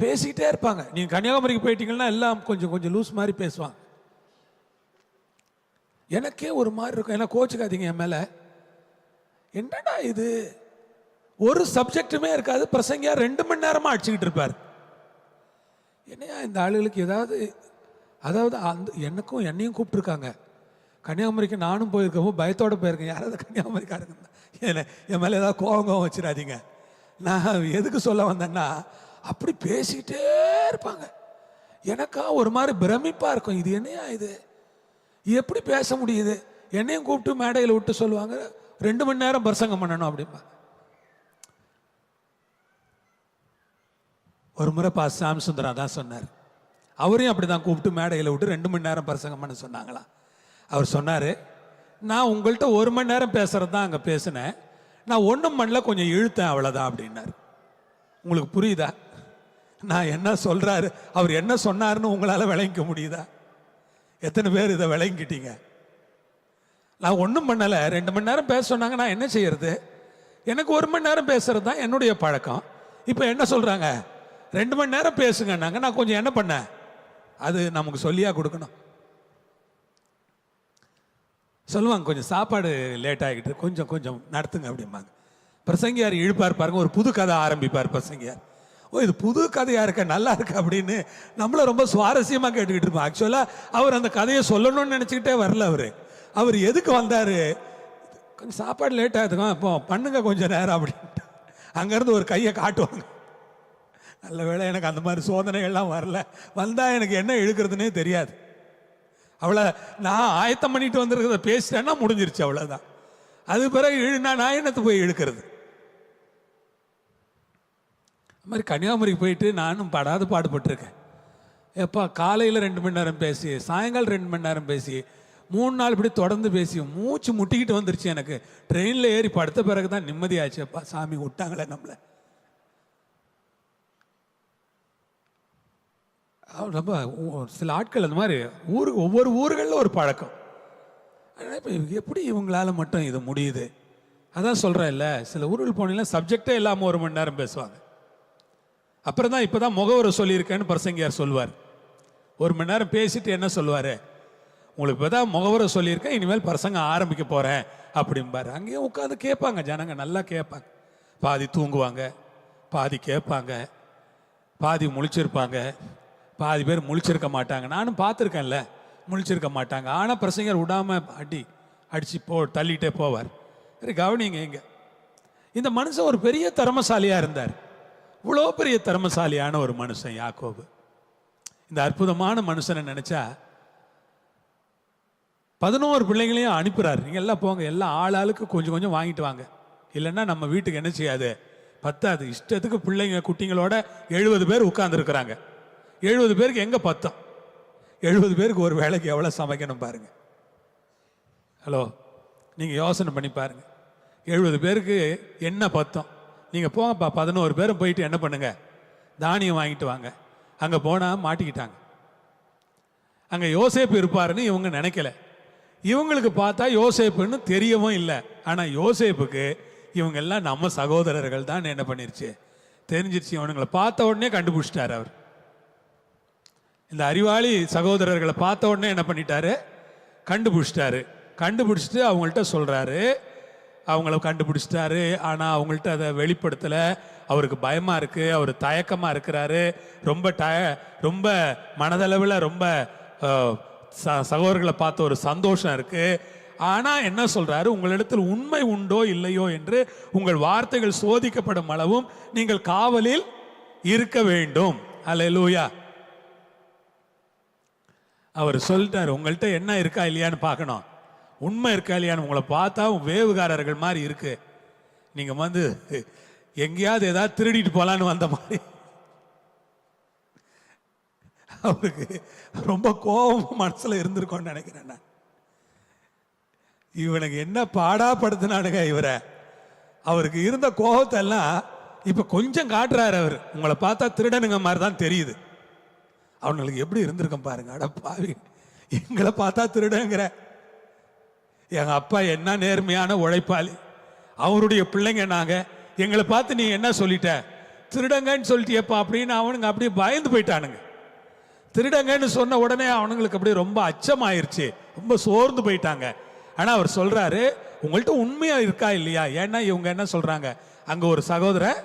பேசிக்கிட்டே இருப்பாங்க. நீங்கள் கன்னியாகுமரிக்கு போயிட்டீங்கன்னா எல்லாம் கொஞ்சம் கொஞ்சம் லூஸ் மாதிரி பேசுவாங்க. எனக்கே ஒரு மாதிரி இருக்கும். ஏன்னா கோச்சுக்காதீங்க என் மேலே. என்னடா இது, ஒரு சப்ஜெக்டுமே இருக்காது, பிரசங்கியார் 2 மணி நேரமாக அடிச்சுக்கிட்டு இருப்பார். என்னையா இந்த ஆளுகளுக்கு ஏதாவது, அதாவது எனக்கும் என்னையும் கூப்பிட்டுருக்காங்க. கன்னியாகுமரிக்கு நானும் போயிருக்கோம், பயத்தோடு போயிருக்கேன். யாராவது கன்னியாகுமரிக்காரங்க என் மேலே ஏதாவது கோவம் வச்சிடாதீங்க. நான் எதுக்கு சொல்ல வந்தேன்னா, அப்படி பேசிக்கிட்டே இருப்பாங்க. எனக்கா ஒரு மாதிரி பிரமிப்பாக இருக்கும். இது என்னையா இது, எப்படி பேச முடியுது? என்னையும் கூப்பிட்டு மேடையில் விட்டு சொல்லுவாங்க 2 மணி நேரம் பிரசங்கம் பண்ணணும் அப்படிம்பாங்க. ஒரு முறை சாமி சுந்தரா தான் சொன்னார். அவரையும் அப்படி தான் கூப்பிட்டு மேடையில் விட்டு 2 மணி நேரம் பிரசங்கம் பண்ண சொன்னாங்களாம். அவர் சொன்னார், நான் உங்கள்கிட்ட 1 மணி நேரம் பேசுகிறது தான் அங்கே பேசினேன், நான் ஒன்றும் பண்ணல, கொஞ்சம் இழுத்தேன், அவ்வளோதான் அப்படின்னாரு. உங்களுக்கு புரியுதா நான் என்ன சொல்கிறாரு? அவர் என்ன சொன்னாருன்னு உங்களால் விளங்கிக்க முடியுதா? எத்தனை பேர் இதை விளங்கிக்கிட்டீங்க? நான் ஒன்றும் பண்ணலை, 2 மணி நேரம் பேச சொன்னாங்க, நான் என்ன செய்யறது? எனக்கு 1 மணி நேரம் பேசுறது தான் என்னுடைய பழக்கம். இப்போ என்ன சொல்கிறாங்க? 2 மணி நேரம் பேசுங்கன்னாங்க. நான் கொஞ்சம் என்ன பண்ணேன்? அது நமக்கு சொல்லியா கொடுக்கணும்? சொல்லுவாங்க, கொஞ்சம் சாப்பாடு லேட் ஆகிட்டு கொஞ்சம் கொஞ்சம் நடத்துங்க அப்படிம்பாங்க. பிரசங்கியார் இழுப்பார் பாருங்க, ஒரு புது கதை ஆரம்பிப்பார் பிரசங்கியார். இது புது கதையாக இருக்க, நல்லா இருக்கு அப்படின்னு நம்மளை ரொம்ப சுவாரஸ்யமாக கேட்டுக்கிட்டு இருப்போம். ஆக்சுவலாக அவர் அந்த கதையை சொல்லணும்னு நினச்சிக்கிட்டே வரல. அவர் எதுக்கு வந்தார்? கொஞ்சம் சாப்பாடு லேட் ஆகுதுங்க, இப்போ பண்ணுங்க கொஞ்சம் நேரம் அப்படின்ட்டு அங்கேருந்து ஒரு கையை காட்டுவாங்க. நல்ல வேளை எனக்கு அந்த மாதிரி சோதனைகள்லாம் வரல. வந்தால் எனக்கு என்ன இழுக்கிறதுனே தெரியாது. அவ்வளோ நான் ஆயத்தம் பண்ணிட்டு வந்துருக்கிறத பேசிட்டேன்னா முடிஞ்சிருச்சு, அவ்வளோதான். அது பிறகு இழுனா நான் என்னத்து போய் இழுக்கிறது? அது மாதிரி கன்னியாகுமரிக்கு போயிட்டு நானும் படாத பாடுபட்டிருக்கேன். எப்போ காலையில் 2 மணி நேரம் பேசி, சாயங்காலம் 2 மணி நேரம் பேசி, 3 நாள் இப்படி தொடர்ந்து பேசி மூச்சு முட்டிக்கிட்டு வந்துருச்சு எனக்கு. ட்ரெயினில் ஏறி படுத்த பிறகு தான் நிம்மதியாச்சு. அப்பா சாமி விட்டாங்களே நம்மளை. ரொம்ப சில ஆட்கள் அந்த மாதிரி ஒவ்வொரு ஊர்களில் ஒரு பழக்கம். இப்போ எப்படி இவங்களால மட்டும் இது முடியுது? அதான் சொல்கிறேன் இல்லை, சில ஊர்கள் போனீங்கன்னா சப்ஜெக்டே இல்லாமல் 1 மணி நேரம் பேசுவாங்க. அப்புறம் தான் இப்போ தான் முகவரை சொல்லியிருக்கேன்னு பிரசங்கியார் சொல்லுவார். 1 மணி நேரம் பேசிட்டு என்ன சொல்லுவார், உங்களுக்கு இப்போ தான் முகவரை சொல்லியிருக்கேன், இனிமேல் பிரசங்கம் ஆரம்பிக்க போகிறேன் அப்படிம்பாரு. அங்கேயும் உட்காந்து கேட்பாங்க, ஜனங்க நல்லா கேட்பாங்க. பாதி தூங்குவாங்க, பாதி கேட்பாங்க, பாதி முழிச்சிருப்பாங்க, பாதி பேர் முழிச்சிருக்க மாட்டாங்க. நானும் பார்த்துருக்கேன்ல, முழிச்சிருக்க மாட்டாங்க. ஆனால் பிரசங்கர் விடாமல் அடித்து தள்ளிட்டே போவார். சரி, கவனிங்க. இங்கே இந்த மனுஷன் ஒரு பெரிய திறமசாலியாக இருந்தார். இவ்வளோ பெரிய திறமசாலியான ஒரு மனுஷன் யாக்கோபு. இந்த அற்புதமான மனுஷனை நினச்சா 11 பிள்ளைங்களையும் அனுப்புகிறார். நீங்கள் எல்லாம் போங்க, எல்லாம் ஆளுக்கு கொஞ்சம் கொஞ்சம் வாங்கிட்டு வாங்க, இல்லைன்னா நம்ம வீட்டுக்கு என்ன செய்யாது, பத்தாது. இஷ்டத்துக்கு பிள்ளைங்க குட்டிங்களோட 70 பேர் உட்கார்ந்துருக்குறாங்க. 70 பேருக்கு எங்கே பத்தம்? 70 பேருக்கு ஒரு வேளைக்கு எவ்வளோ சமைக்கணும் பாருங்க. ஹலோ, நீங்கள் யோசனை பண்ணி பாருங்க. 70 பேருக்கு என்ன பத்தம்? நீங்கள் போங்கப்பா, 11 பேரும் போயிட்டு என்ன பண்ணுங்க, தானியம் வாங்கிட்டு வாங்க. அங்கே போனால் மாட்டிக்கிட்டாங்க. அங்கே யோசேப்பு இருப்பாருன்னு இவங்க நினைக்கல. இவங்களுக்கு பார்த்தா யோசேப்புன்னு தெரியவும் இல்லை. ஆனால் யோசேப்புக்கு இவங்க எல்லாம் நம்ம சகோதரர்கள் தான் என்ன பண்ணிருச்சு, தெரிஞ்சிருச்சு. இவனுங்களை பார்த்த உடனே கண்டுபிடிச்சிட்டார் அவர். இந்த அறிவாளி சகோதரர்களை பார்த்த உடனே என்ன பண்ணிட்டாரு, கண்டுபிடிச்சிட்டாரு. கண்டுபிடிச்சிட்டு அவங்கள்ட்ட சொல்றாரு, அவங்கள கண்டுபிடிச்சிட்டாரு. ஆனால் அவங்கள்ட்ட அதை வெளிப்படுத்தலை. அவருக்கு பயமாக இருக்குது, அவர் தயக்கமாக இருக்கிறாரு. ரொம்ப மனதளவில் ரொம்ப சகோதரர்களை பார்த்த ஒரு சந்தோஷம் இருக்குது. ஆனால் என்ன சொல்கிறாரு, உங்களிடத்தில் உண்மை உண்டோ இல்லையோ என்று உங்கள் வார்த்தைகள் சோதிக்கப்படும் அளவும் நீங்கள் காவலில் இருக்க வேண்டும். அல்லேலூயா. அவர் சொல்லிட்டார், உங்கள்கிட்ட என்ன இருக்கா இல்லையான்னு பார்க்கணும், உண்மை இருக்கா இல்லையான்னு. உங்களை பார்த்தா வேவுகாரர்கள் மாதிரி இருக்கு, நீங்கள் எங்கேயாவது ஏதாவது திருடிட்டு போகலான்னு வந்த மாதிரி. அவருக்கு ரொம்ப கோபம் மனசில் இருந்திருக்கோன்னு நினைக்கிறேன் நான். இவனுக்கு என்ன பாடாப்படுத்தினானுங்க இவரை. அவருக்கு இருந்த கோபத்தை எல்லாம் இப்போ கொஞ்சம் காட்டுறாரு அவர். உங்களை பார்த்தா திருடனுங்க மாதிரி தான் தெரியுது. அவனுங்களுக்கு எப்படி இருந்திருக்கும் பாருங்க. அட பாவி, எங்களை பார்த்தா திருடங்கிற. எங்கள் அப்பா என்ன நேர்மையான உழைப்பாளி, அவருடைய பிள்ளைங்க நாங்கள், எங்களை பார்த்து நீ என்ன சொல்லிட்ட, திருடங்கன்னு சொல்லிட்டியப்பா அப்படின்னு அவனுங்க அப்படியே பயந்து போயிட்டானுங்க. திருடங்கன்னு சொன்ன உடனே அவனுங்களுக்கு அப்படியே ரொம்ப அச்சமாயிருச்சு, ரொம்ப சோர்ந்து போயிட்டாங்க. ஆனால் அவர் சொல்றாரு, உங்கள்கிட்ட உண்மையா இருக்கா இல்லையா. ஏன்னா இவங்க என்ன சொல்றாங்க, அங்கே ஒரு சகோதரன்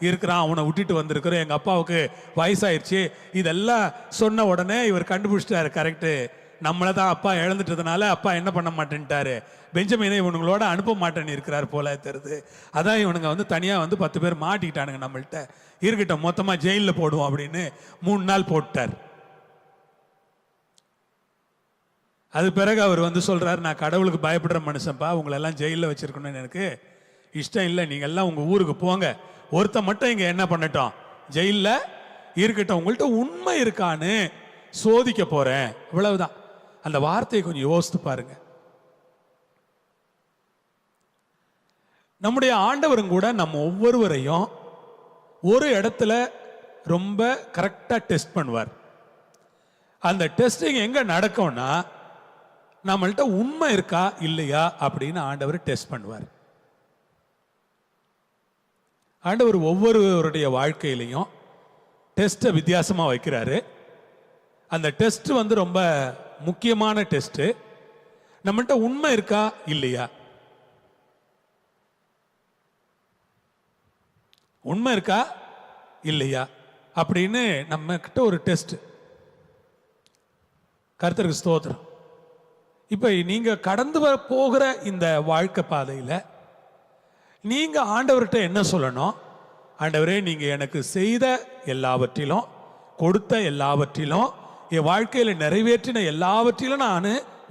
இருக்கிறான், அவனை விட்டுட்டு வந்திருக்கிறோம், எங்கள் அப்பாவுக்கு வயசாயிருச்சு. இதெல்லாம் சொன்ன உடனே இவர் கண்டுபிடிச்சிட்டாரு, கரெக்டு, நம்மளை தான் அப்பா இழந்துட்டதுனால அப்பா என்ன பண்ண மாட்டேன்ட்டாரு, பெஞ்சமினை இவனுங்களோட அனுப்ப மாட்டேன்னு இருக்கிறார் போல தெரியுது. அதான் இவனுங்க தனியாக 10 பேர் மாட்டிக்கிட்டானுங்க நம்மள்கிட்ட, இருக்கட்டும் மொத்தமாக ஜெயிலில் போடுவோம் அப்படின்னு 3 நாள் போட்டார். அது பிறகு அவர் சொல்றாரு, நான் கடவுளுக்கு பயப்படுற மனுஷன்ப்பா, உங்களெல்லாம் ஜெயிலில் வச்சிருக்கணும்னு எனக்கு இஷ்டம் இல்லை, நீங்கள் எல்லாம் உங்கள் ஊருக்கு போங்க, ஒருத்த மட்டும் இங்கே என்ன பண்ணட்டும், ஜெயிலில் இருக்கட்டும், உங்கள்கிட்ட உண்மை இருக்கான்னு சோதிக்க போறேன், இவ்வளவுதான். அந்த வார்த்தையை கொஞ்சம் யோசித்து பாருங்க. நம்முடைய ஆண்டவரும் கூட நம்ம ஒவ்வொருவரையும் ஒரு இடத்துல ரொம்ப கரெக்டாக டெஸ்ட் பண்ணுவார். அந்த டெஸ்டிங் எங்க நடக்கும்னா, நம்மள்கிட்ட உண்மை இருக்கா இல்லையா அப்படின்னு ஆண்டவர் டெஸ்ட் பண்ணுவார். ஆண்டவர் ஒவ்வொருவருடைய வாழ்க்கையிலையும் டெஸ்ட்டை வித்தியாசமாக வைக்கிறாரு. அந்த டெஸ்ட் ரொம்ப முக்கியமான டெஸ்ட். நம்மள்கிட்ட உண்மை இருக்கா இல்லையா, உண்மை இருக்கா இல்லையா அப்படின்னு நம்ம கிட்ட ஒரு டெஸ்ட். கர்த்தருக்கு ஸ்தோத்திரம். இப்ப நீங்க கடந்து போகிற இந்த வாழ்க்கை பாதையில நீங்க ஆண்டவர்கிட்ட என்ன சொல்லணும், ஆண்டவரே நீங்க எனக்கு செய்த எல்லாவற்றிலும், கொடுத்த எல்லாவற்றிலும், என் வாழ்க்கையில நிறைவேற்றின எல்லாவற்றிலும் நான்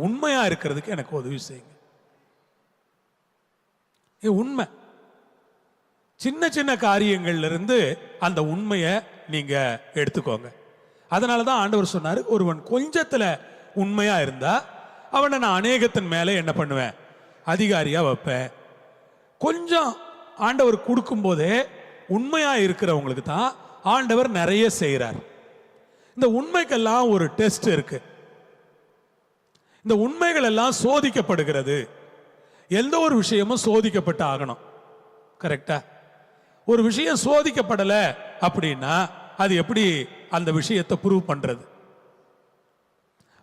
உண்மையா இருக்கிறதுக்கு எனக்கு உதவி செய்யுங்க. உண்மை சின்ன சின்ன காரியங்கள்ல இருந்து அந்த உண்மையை நீங்க எடுத்துக்கோங்க. அதனாலதான் ஆண்டவர் சொன்னாரு, ஒருவன் கொஞ்சத்துல உண்மையா இருந்தா அவனை நான் அநேகத்தின் மேல என்ன பண்ணுவேன், அதிகாரியா வைப்பேன். கொஞ்சம் ஆண்டவர் கொடுக்கும் போதே உண்மையா இருக்கிறவங்களுக்கு தான் ஆண்டவர் நிறைய செய்கிறார். இந்த உண்மைக்கெல்லாம் ஒரு டெஸ்ட் இருக்கு. இந்த உண்மைகள் எல்லாம் சோதிக்கப்படுகிறது. எந்த ஒரு விஷயமும் சோதிக்கப்பட்டு ஆகணும். கரெக்டா? ஒரு விஷயம் சோதிக்கப்படலை அப்படின்னா அது எப்படி அந்த விஷயத்தை ப்ரூவ் பண்றது?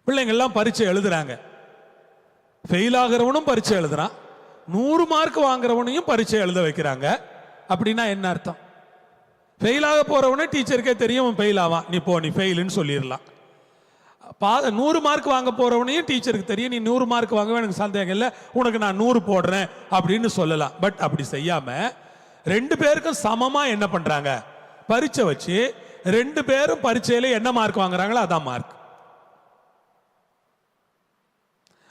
பிள்ளைங்கள்லாம் பரீட்சை எழுதுறாங்க. ஃபெயில் ஆகிறவனும் பரீட்சை எழுதுறான், 100 மார்க் வாங்குறவனையும் பரீட்சை எழுத வைக்கிறாங்க. அப்படின்னா என்ன அர்த்தம்? ஃபெயில் ஆக போறவனே டீச்சருக்கே தெரியும் ஃபெயில் ஆவான், நீ போ நீ ஃபெயிலுன்னு சொல்லிடலாம். 100 மார்க் வாங்க போறவனையும் டீச்சருக்கு தெரியும், நீ 100 மார்க் வாங்கவே எனக்கு சந்தேகம் இல்லை, உனக்கு நான் 100 போடுறேன் அப்படின்னு சொல்லலாம். பட் அப்படி செய்யாம 2 பேருக்கும் சமமா என்ன பண்றாங்க, பரீட்சை வச்சு 2 பேரும் பரீட்சையில என்ன மார்க் வாங்குறாங்களோ அதான் மார்க்.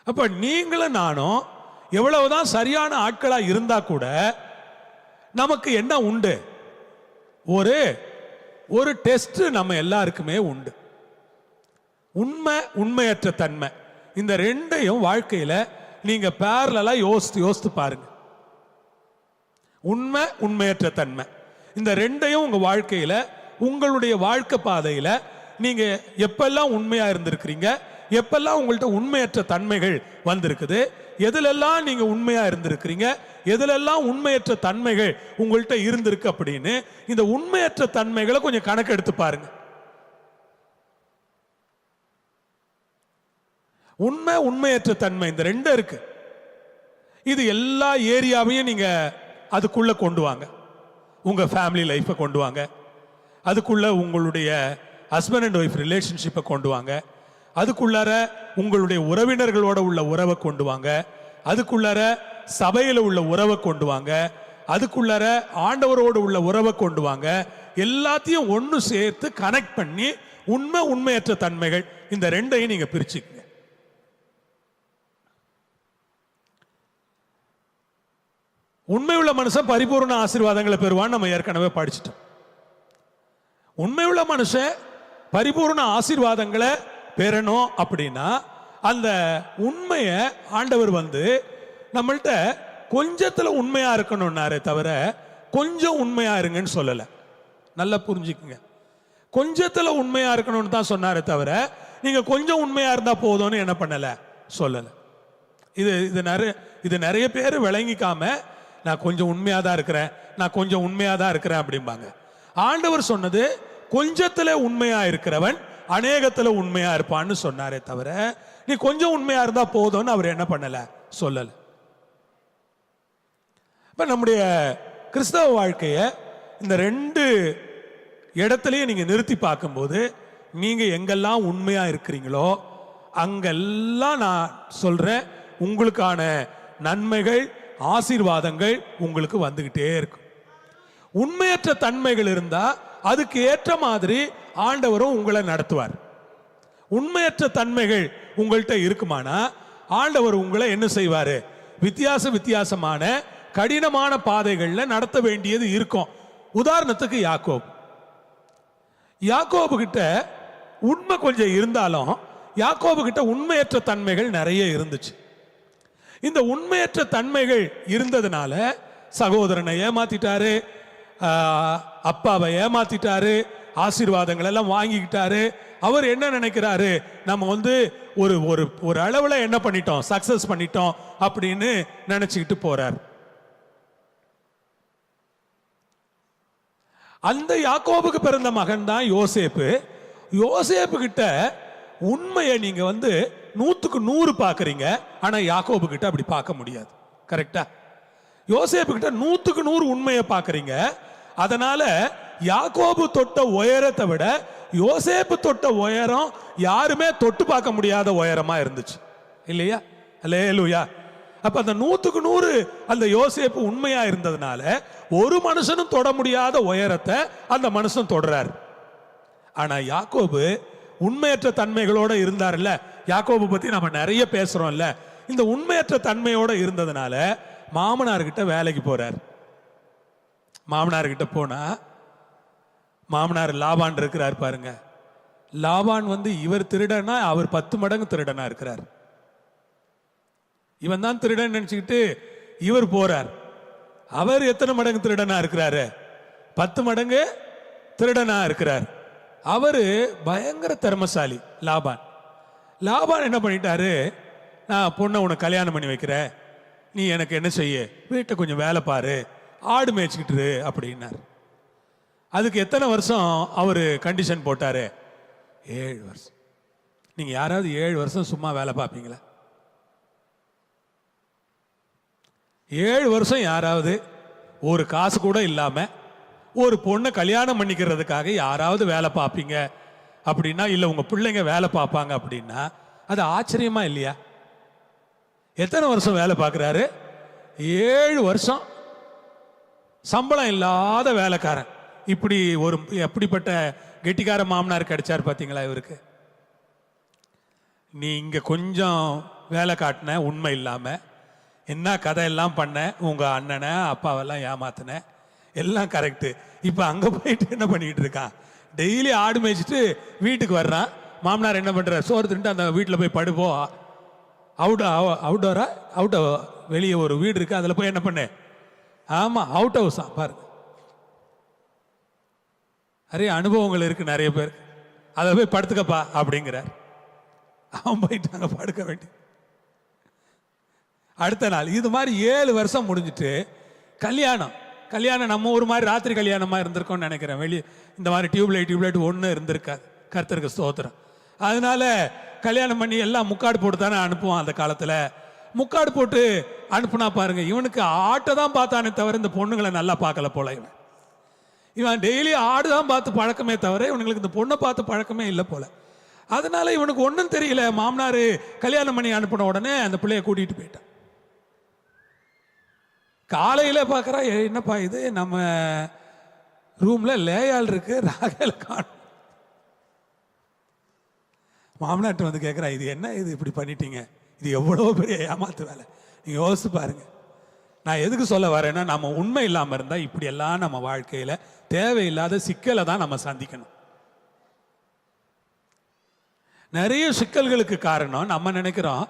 அப்ப நீங்களும் நானும் எவ்வளவுதான் சரியான ஆட்களா இருந்தா கூட நமக்கு என்ன உண்டு, ஒரு டெஸ்ட் நம்ம எல்லாருக்குமே உண்டு. உண்மை, உண்மையற்ற தன்மை, இந்த 2ஐயும் வாழ்க்கையில நீங்க பேரலா யோசித்து பாருங்க. உண்மை, உண்மையற்ற தன்மை, இந்த 2ஐயும் உங்க வாழ்க்கையில, உங்களுடைய வாழ்க்கை பாதையில நீங்க எப்பெல்லாம் உண்மையா இருந்திருக்கிறீங்க, எப்பெல்லாம் உங்கள்ட்ட உண்மையற்ற தன்மைகள் வந்திருக்குது, எதுலெல்லாம் நீங்க உண்மையா இருந்திருக்கிறீங்க, எதுலெல்லாம் உண்மையற்ற தன்மைகள் உங்கள்ட்ட இருந்திருக்கு அப்படின்னு இந்த உண்மையற்ற தன்மைகளை கொஞ்சம் கணக்கு எடுத்து பாருங்க. உண்மை, உண்மையற்ற தன்மை, இந்த 2 இருக்கு. இது எல்லா ஏரியாவையும் நீங்க அதுக்குள்ள கொண்டு வாங்க. உங்க ஃபேமிலி லைஃபை கொண்டு வாங்க, அதுக்குள்ள உங்களுடைய ஹஸ்பண்ட் அண்ட் ஒய்ஃப் ரிலேஷன்ஷிப்பை கொண்டு வாங்க, அதுக்குள்ளார உங்களுடைய உறவினர்களோட உள்ள உறவை கொண்டு வாங்க, அதுக்குள்ளார சபையில உள்ள உறவை கொண்டு வாங்க, அதுக்குள்ளார ஆண்டவரோடு உள்ள உறவை கொண்டு வாங்க. எல்லாத்தையும் ஒன்று சேர்த்து கனெக்ட் பண்ணி உண்மை, உண்மையற்ற தன்மைகள், இந்த 2ஐயும் நீங்க பிரிச்சுக்கங்க. உண்மை உள்ள மனுஷன் பரிபூர்ண ஆசீர்வாதங்களை பெறுவான்னு நம்ம ஏற்கனவே படிச்சிட்டோம். உண்மை உள்ள மனுஷன் பரிபூர்ண ஆசீர்வாதங்களை பெறணும் அப்படின்னா அந்த உண்மையை ஆண்டவர் நம்மள்ட்ட கொஞ்சத்துல உண்மையா இருக்கணும்னாரே தவிர கொஞ்சம் உண்மையா இருங்கன்னு சொல்லல. நல்லா புரிஞ்சுக்குங்க, கொஞ்சத்துல உண்மையா இருக்கணும்னு தான் சொன்னாரே தவிர நீங்க கொஞ்சம் உண்மையா இருந்தா போதும்னு என்ன பண்ணல, சொல்லல. இது நிறைய பேர் விளங்கிக்காம நான் கொஞ்சம் உண்மையா தான் இருக்கிறேன், நான் கொஞ்சம் உண்மையா தான் இருக்கிறேன் அப்படிம்பாங்க. ஆண்டவர் சொன்னது கொஞ்சத்துல உண்மையா இருக்கிறவன் அநேகத்துல உண்மையா இருப்பான்னு சொன்னாரே தவிர நீ கொஞ்சம் உண்மையா இருந்தா போதும்னு அவர் என்ன பண்ணல, சொல்லல. இப்ப நம்முடைய கிறிஸ்தவ வாழ்க்கைய இந்த 2 இடத்துலயும் நீங்க நிறுத்தி பார்க்கும்போது நீங்க எங்கெல்லாம் உண்மையா இருக்கிறீங்களோ அங்கெல்லாம் நான் சொல்றேன் உங்களுக்கான நன்மைகள், ஆசீர்வாதங்கள் உங்களுக்கு வந்துகிட்டே இருக்கும். உண்மையற்ற தன்மைகள் இருந்தா அதுக்கு ஏற்ற மாதிரி ஆண்டவரும் உங்களை நடத்துவார். உண்மையற்ற தன்மைகள் உங்கள்கிட்ட இருக்குமானா ஆண்டவர் உங்களை என்ன செய்வாரு, வித்தியாசமான கடினமான பாதைகள்ல நடத்த வேண்டியது இருக்கும். உதாரணத்துக்கு யாக்கோபு கிட்ட உண்மை கொஞ்சம் இருந்தாலும் யாக்கோபு கிட்ட உண்மையற்ற தன்மைகள் நிறைய இருந்துச்சு. இந்த உண்மையற்ற தன்மைகள் இருந்ததுனால சகோதரனை ஏமாத்திட்டாரு, அப்பாவை ஏமாத்திட்டாரு, ஆசீர்வாதங்கள் எல்லாம் வாங்கிக்கிட்டாரு. அவர் என்ன நினைக்கிறாரு, நம்ம ஒரு ஒரு அளவுல என்ன பண்ணிட்டோம், சக்சஸ் பண்ணிட்டோம் அப்படின்னு நினைச்சுக்கிட்டு போறார். அந்த யாக்கோபுக்கு பிறந்த மகன் தான் யோசேப்பு. யோசேப்பு கிட்ட உண்மையை நீங்க 100க்கு 100 பாக்குறீங்க, ஆனா யாக்கோபு கிட்ட அப்படி பார்க்க முடியாது. கரெக்டா? யோசேப்பு கிட்ட 100க்கு 100 உண்மையை பாக்குறீங்க. அதனால யாக்கோபு தொட்ட உயரத்தை விட யோசேப்பு தொட்ட உயரம் யாருமே தொட்டு பார்க்க முடியாத உயரமா இருந்துச்சு, இல்லையா? அல்லேலூயா. அப்ப அந்த 100க்கு 100 அந்த யோசேப்பு உண்மையா இருந்ததுனால ஒரு மனுஷனும் தொட முடியாத உயரத்தை அந்த மனுஷன் தொடறார். ஆனா யாக்கோபு உண்மையற்ற தன்மைகளோட இருந்தார்ல, யாக்கோபு பத்தி நம்ம நிறைய பேசுறோம்ல, இந்த உண்மையற்ற தன்மையோட இருந்ததுனால மாமனார்கிட்ட வேலைக்கு போறார். மாமனார்கிட்ட போனா மாமனார் லாபான் இருக்கிறார் பாருங்க. லாபான் இவர் திருடனா அவர் 10 மடங்கு திருடனா இருக்கிறார். இவன் தான் திருடன் நினைச்சுக்கிட்டு இவர் போறார். அவர் எத்தனை மடங்கு திருடனா இருக்கிறாரு? 10 மடங்கு திருடனா இருக்கிறார். அவரு பயங்கர திறமசாலி லாபான். லாபான் என்ன பண்ணிட்டாரு, நான் பொண்ணை உனக்கு கல்யாணம் பண்ணி வைக்கிறேன், நீ எனக்கு என்ன செய்ய, வீட்டை கொஞ்சம் வேலை பாரு, ஆடு மேய்ச்சிக்கிட்டு அப்படின்னார். அதுக்கு எத்தனை வருஷம் அவரு கண்டிஷன் போட்டாரு? 7 வருஷம். நீங்கள் யாராவது 7 வருஷம் சும்மா வேலை பார்ப்பீங்களா? 7 வருஷம் யாராவது ஒரு காசு கூட இல்லாமல் ஒரு பொண்ணை கல்யாணம் பண்ணிக்கிறதுக்காக யாராவது வேலை பார்ப்பீங்க அப்படின்னா, இல்லை உங்கள் பிள்ளைங்க வேலை பார்ப்பாங்க அப்படின்னா அது ஆச்சரியமா இல்லையா? எத்தனை வருஷம் வேலை பார்க்குறாரு? 7 வருஷம் சம்பளம் இல்லாத வேலைக்காரன். இப்படி ஒரு எப்படிப்பட்ட கெட்டிக்கார மாமனார் கிடைச்சார் பார்த்தீங்களா இவருக்கு? நீ இங்கே கொஞ்சம் வேலை காட்டின, உண்மை இல்லாமல் என்ன கதையெல்லாம் பண்ண, உங்கள் அண்ணனை அப்பாவெல்லாம் ஏமாத்தின, எல்லாம் கரெக்டு. இப்போ அங்கே போயிட்டு என்ன பண்ணிக்கிட்டு இருக்கான்? டெய்லி ஆடு மேய்ச்சிட்டு வீட்டுக்கு வர்றான். மாமனார் என்ன பண்ணுறார்? சோறு தின்ட்டு அந்த வீட்டில் போய் படுப்போ. அவுட்டோரா வெளியே ஒரு வீடு இருக்குது, அதில் போய் என்ன பண்ணு? ஆமாம், அவுட் ஹவுஸ் தான் பாருங்க. நிறைய அனுபவங்கள் இருக்குது நிறைய பேர். அதை போய் படுத்துக்கப்பா அப்படிங்கிறார். அவன் போயிட்டு அங்கே படுக்க வேண்டி. அடுத்த நாள் இது மாதிரி 7 வருஷம் முடிஞ்சிட்டு கல்யாணம் நம்ம ஒரு மாதிரி ராத்திரி கல்யாணமாக இருந்திருக்கோம்னு நினைக்கிறேன். வெளியே இந்த மாதிரி டியூப்லைட் ஒன்றும் இருந்திருக்காது. கர்த்தருக்கு ஸ்தோத்திரம். அதனால கல்யாணம் பண்ணி எல்லாம் முக்காடு போட்டு தானே அனுப்புவான். அந்த காலத்தில் முக்காடு போட்டு அனுப்புனா பாருங்க, இவனுக்கு ஆட்டை தான் பார்த்தானே தவிர இந்த பொண்ணுங்களை நல்லா பார்க்கல போல. இவன் டெய்லி ஆடு தான் பார்த்து பழக்கமே தவிர இவனுங்களுக்கு இந்த பொண்ணை பார்த்து பழக்கமே இல்லை போல. அதனால இவனுக்கு ஒன்றும் தெரியல. மாமனார் கல்யாணம் பண்ணி அனுப்பின உடனே அந்த பிள்ளைய கூட்டிகிட்டு போயிட்டான். காலையில் பார்க்குறா, என்னப்பா இது, நம்ம ரூமில் லேயால் இருக்கு, ராகேல காணும். மாமனார்ட்ட வந்து கேட்குறா, இது என்ன, இது இப்படி பண்ணிட்டீங்க, இது எவ்வளோ பெரிய ஏமாத்து வேலை, நீங்கள் யோசிச்சு பாருங்க. நான் எதுக்கு சொல்ல வரேன்னா, நம்ம உண்மை இல்லாமல் இருந்தால் இப்படியெல்லாம் நம்ம வாழ்க்கையில் தேவையில்லாத சிக்கலை தான் நம்ம சந்திக்கணும். நிறைய சிக்கல்களுக்கு காரணம் நம்ம நினைக்கிறோம்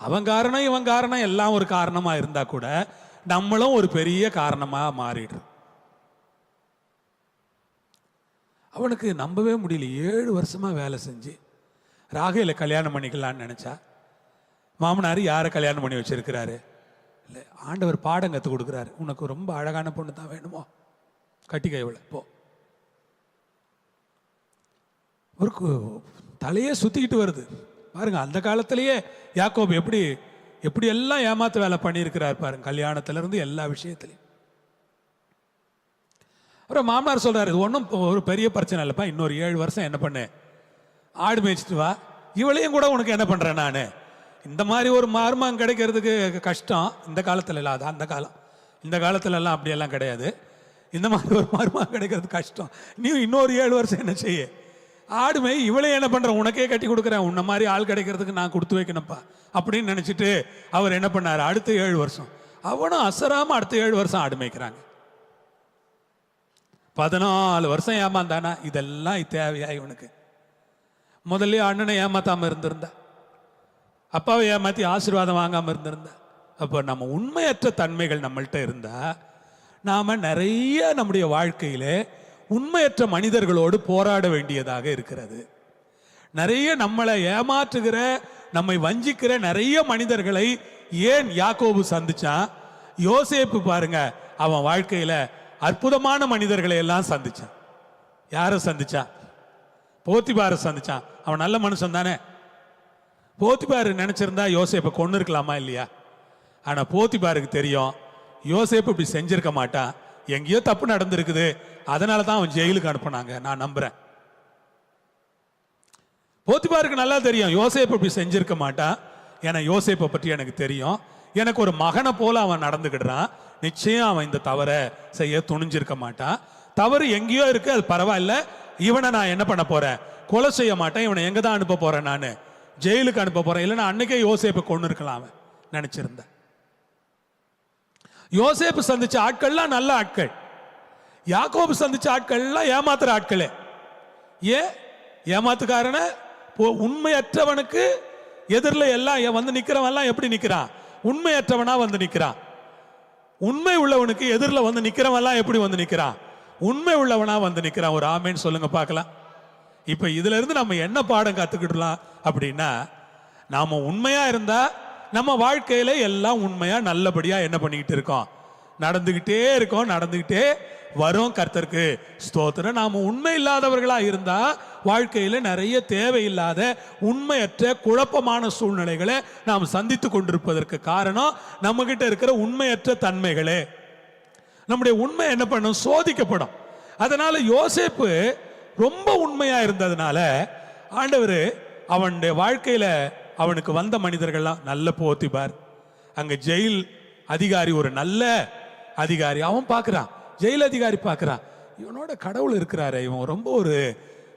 அவன் காரணம் இவன் காரணம் எல்லாம் ஒரு காரணமாக இருந்தால் கூட நம்மளும் ஒரு பெரிய காரணமாக மாறிடுறோம். அவனுக்கு நம்பவே முடியல. 7 வருஷமா வேலை செஞ்சு ராகேல கல்யாணம் பண்ணிக்கலான்னு நினைச்சா, மாமனார் யாரை கல்யாணம் பண்ணி வச்சிருக்கிறாரு? இல்லை, ஆண்டவர் பாடம் கற்றுக் கொடுக்குறாரு. உனக்கு ரொம்ப அழகான பொண்ணு தான் வேணுமோ, கட்டிக்க இவளை போ. ஒரு தலையே சுத்திக்கிட்டு வருது பாருங்க. அந்த காலத்திலேயே யாக்கோபு எப்படி எல்லாம் ஏமாத்து வேலை பண்ணியிருக்கிறார் பாருங்க, கல்யாணத்துல இருந்து எல்லா விஷயத்திலையும். அப்புறம் மாமனார் சொல்றாரு, இது ஒன்றும் ஒரு பெரிய பிரச்சனை இல்லைப்பா, இன்னொரு 7 வருஷம் என்ன பண்ணு, ஆடு மேய்ச்சிட்டு வா, இவளையும் கூட உனக்கு என்ன பண்றேன் நான். இந்த மாதிரி ஒரு மருமகன் கிடைக்கிறதுக்கு கஷ்டம் இந்த காலத்துல இல்லை, அது அந்த காலம். இந்த காலத்துல எல்லாம் அப்படியெல்லாம் கிடையாது. இந்த மாதிரி ஒரு மருமகன் கிடைக்கிறது கஷ்டம். நீ இன்னொரு 7 வருஷம் என்ன செய்ய, ஆடுமை, இவளையும் என்ன பண்ற, உனக்கே கட்டி கொடுக்குறேன், உன்ன மாதிரி ஆள் கிடைக்கிறதுக்கு நான் கொடுத்து வைக்கணும்ப்பா அப்படின்னு நினைச்சிட்டு அவர் என்ன பண்ணாரு, அடுத்த 7 வருஷம் அவனும் அசராம அடுத்த 7 வருஷம் ஆடு மேய்க்கிறாங்க. 14 வருஷம் ஏமாந்தானா? இதெல்லாம் தேவையா இவனுக்கு? முதல்ல அண்ணனை ஏமாத்தாம இருந்திருந்தா, அப்பாவை ஏமாத்தி ஆசீர்வாதம் வாங்காம இருந்திருந்தா. அப்போ நம்ம உண்மையற்ற தன்மைகள் நம்மள்கிட்ட இருந்தா நாம நிறைய நம்முடைய வாழ்க்கையிலே உண்மையற்ற மனிதர்களோடு போராட வேண்டியதாக இருக்கிறது. நிறைய நம்மளை ஏமாற்றுகிற, நம்மை வஞ்சிக்கிற நிறைய மனிதர்களை ஏன் யாக்கோபு சந்திச்சான்? யோசேப்பு பாருங்க, அவன் வாழ்க்கையில அற்புதமான மனிதர்களை எல்லாம் சந்திச்சான். யாரை சந்திச்சான்? போத்திபாரை சந்திச்சான். அவன் நல்ல மனுஷன் தானே. போத்திபாரு நினைச்சிருந்தா யோசேப்பை கொண்டு இருக்கலாமா இல்லையா? ஆனா போத்திபாருக்கு தெரியும் யோசேப்பு இப்படி செஞ்சிருக்க மாட்டான், எங்கேயோ தப்பு நடந்திருக்குது, அதனால தான் அவன் ஜெயிலுக்கு அனுப்புனாங்க. நான் நம்புறேன். போத்திபாருக்கு நல்லா தெரியும் யோசேப்பு இப்படி செஞ்சிருக்க மாட்டான், ஏன்னா யோசேப்பை பற்றி எனக்கு தெரியும், எனக்கு ஒரு மகனை போல அவன் நடந்துக்கிடுறான், நிச்சயம் அவன் இந்த தவறை செய்ய துணிஞ்சிருக்க மாட்டான். தவறு எங்கேயோ இருக்கு, அது பரவாயில்ல, இவனை நான் என்ன பண்ண போறேன், கொலை செய்ய மாட்டேன், இவனை எங்க தான் அனுப்ப போறேன், நான் ஜெயிலுக்கு அனுப்ப போறேன், இல்லைன்னா அன்னைக்கே யோசேப்பை கொண்டு இருக்கலாம் அவன் நினைச்சிருந்தேன். யோசேப்பு சந்திச்ச ஆட்கள்லாம் நல்ல ஆட்கள், யாக்கோபு சந்திச்ச ஆட்கள்லாம் ஏமாத்துற ஆட்களே. ஏன் ஏமாத்துக்காரன? உண்மையற்றவனுக்கு எதிரில் எல்லாம் வந்து நிக்கிறவன் எல்லாம் எப்படி நிக்கிறான்? உண்மையற்றவனா வந்து நிக்கிறான். உண்மை உள்ளவனுக்கு எதிரில் வந்து நிக்கிறவன் எல்லாம் எப்படி வந்து நிக்கிறான்? உண்மை உள்ளவனா வந்து நிக்கிறான். ஒரு ஆமேன்னு சொல்லுங்க பார்க்கலாம். இப்ப இதுல இருந்து நம்ம என்ன பாடம் கத்துக்கிடலாம் அப்படின்னா, நாம உண்மையா இருந்தா நம்ம வாழ்க்கையில எல்லாம் உண்மையா நல்லபடியா என்ன பண்ணிக்கிட்டு இருக்கோம், நடந்துகிட்டே இருக்கோம், நடந்துகிட்டே வரும். கர்த்தருக்கு ஸ்தோத்திரம். நாம உண்மை இல்லாதவர்களா இருந்தா வாழ்க்கையில நிறைய தேவையில்லாத உண்மையற்ற குழப்பமான சூழ்நிலைகளை நாம் சந்தித்து கொண்டிருப்பதற்கு காரணம் நம்ம கிட்ட இருக்கிற உண்மையற்ற தன்மைகளே. நம்முடைய உண்மை என்ன பண்ணும்? சோதிக்கப்படும். அதனால யோசேப்பு ரொம்ப உண்மையா இருந்ததுனால ஆண்டவர் அவனுடைய வாழ்க்கையில அவனுக்கு வந்த மனிதர்கள்லாம் நல்ல போத்திபார், அங்க ஜெயில் அதிகாரி, ஒரு நல்ல அதிகாரி, அவன் பார்க்கிறான், ஜெயில் அதிகாரி பார்க்கிறான், இவனோட கடவுள் இருக்கிறாரு, இவன் ரொம்ப ஒரு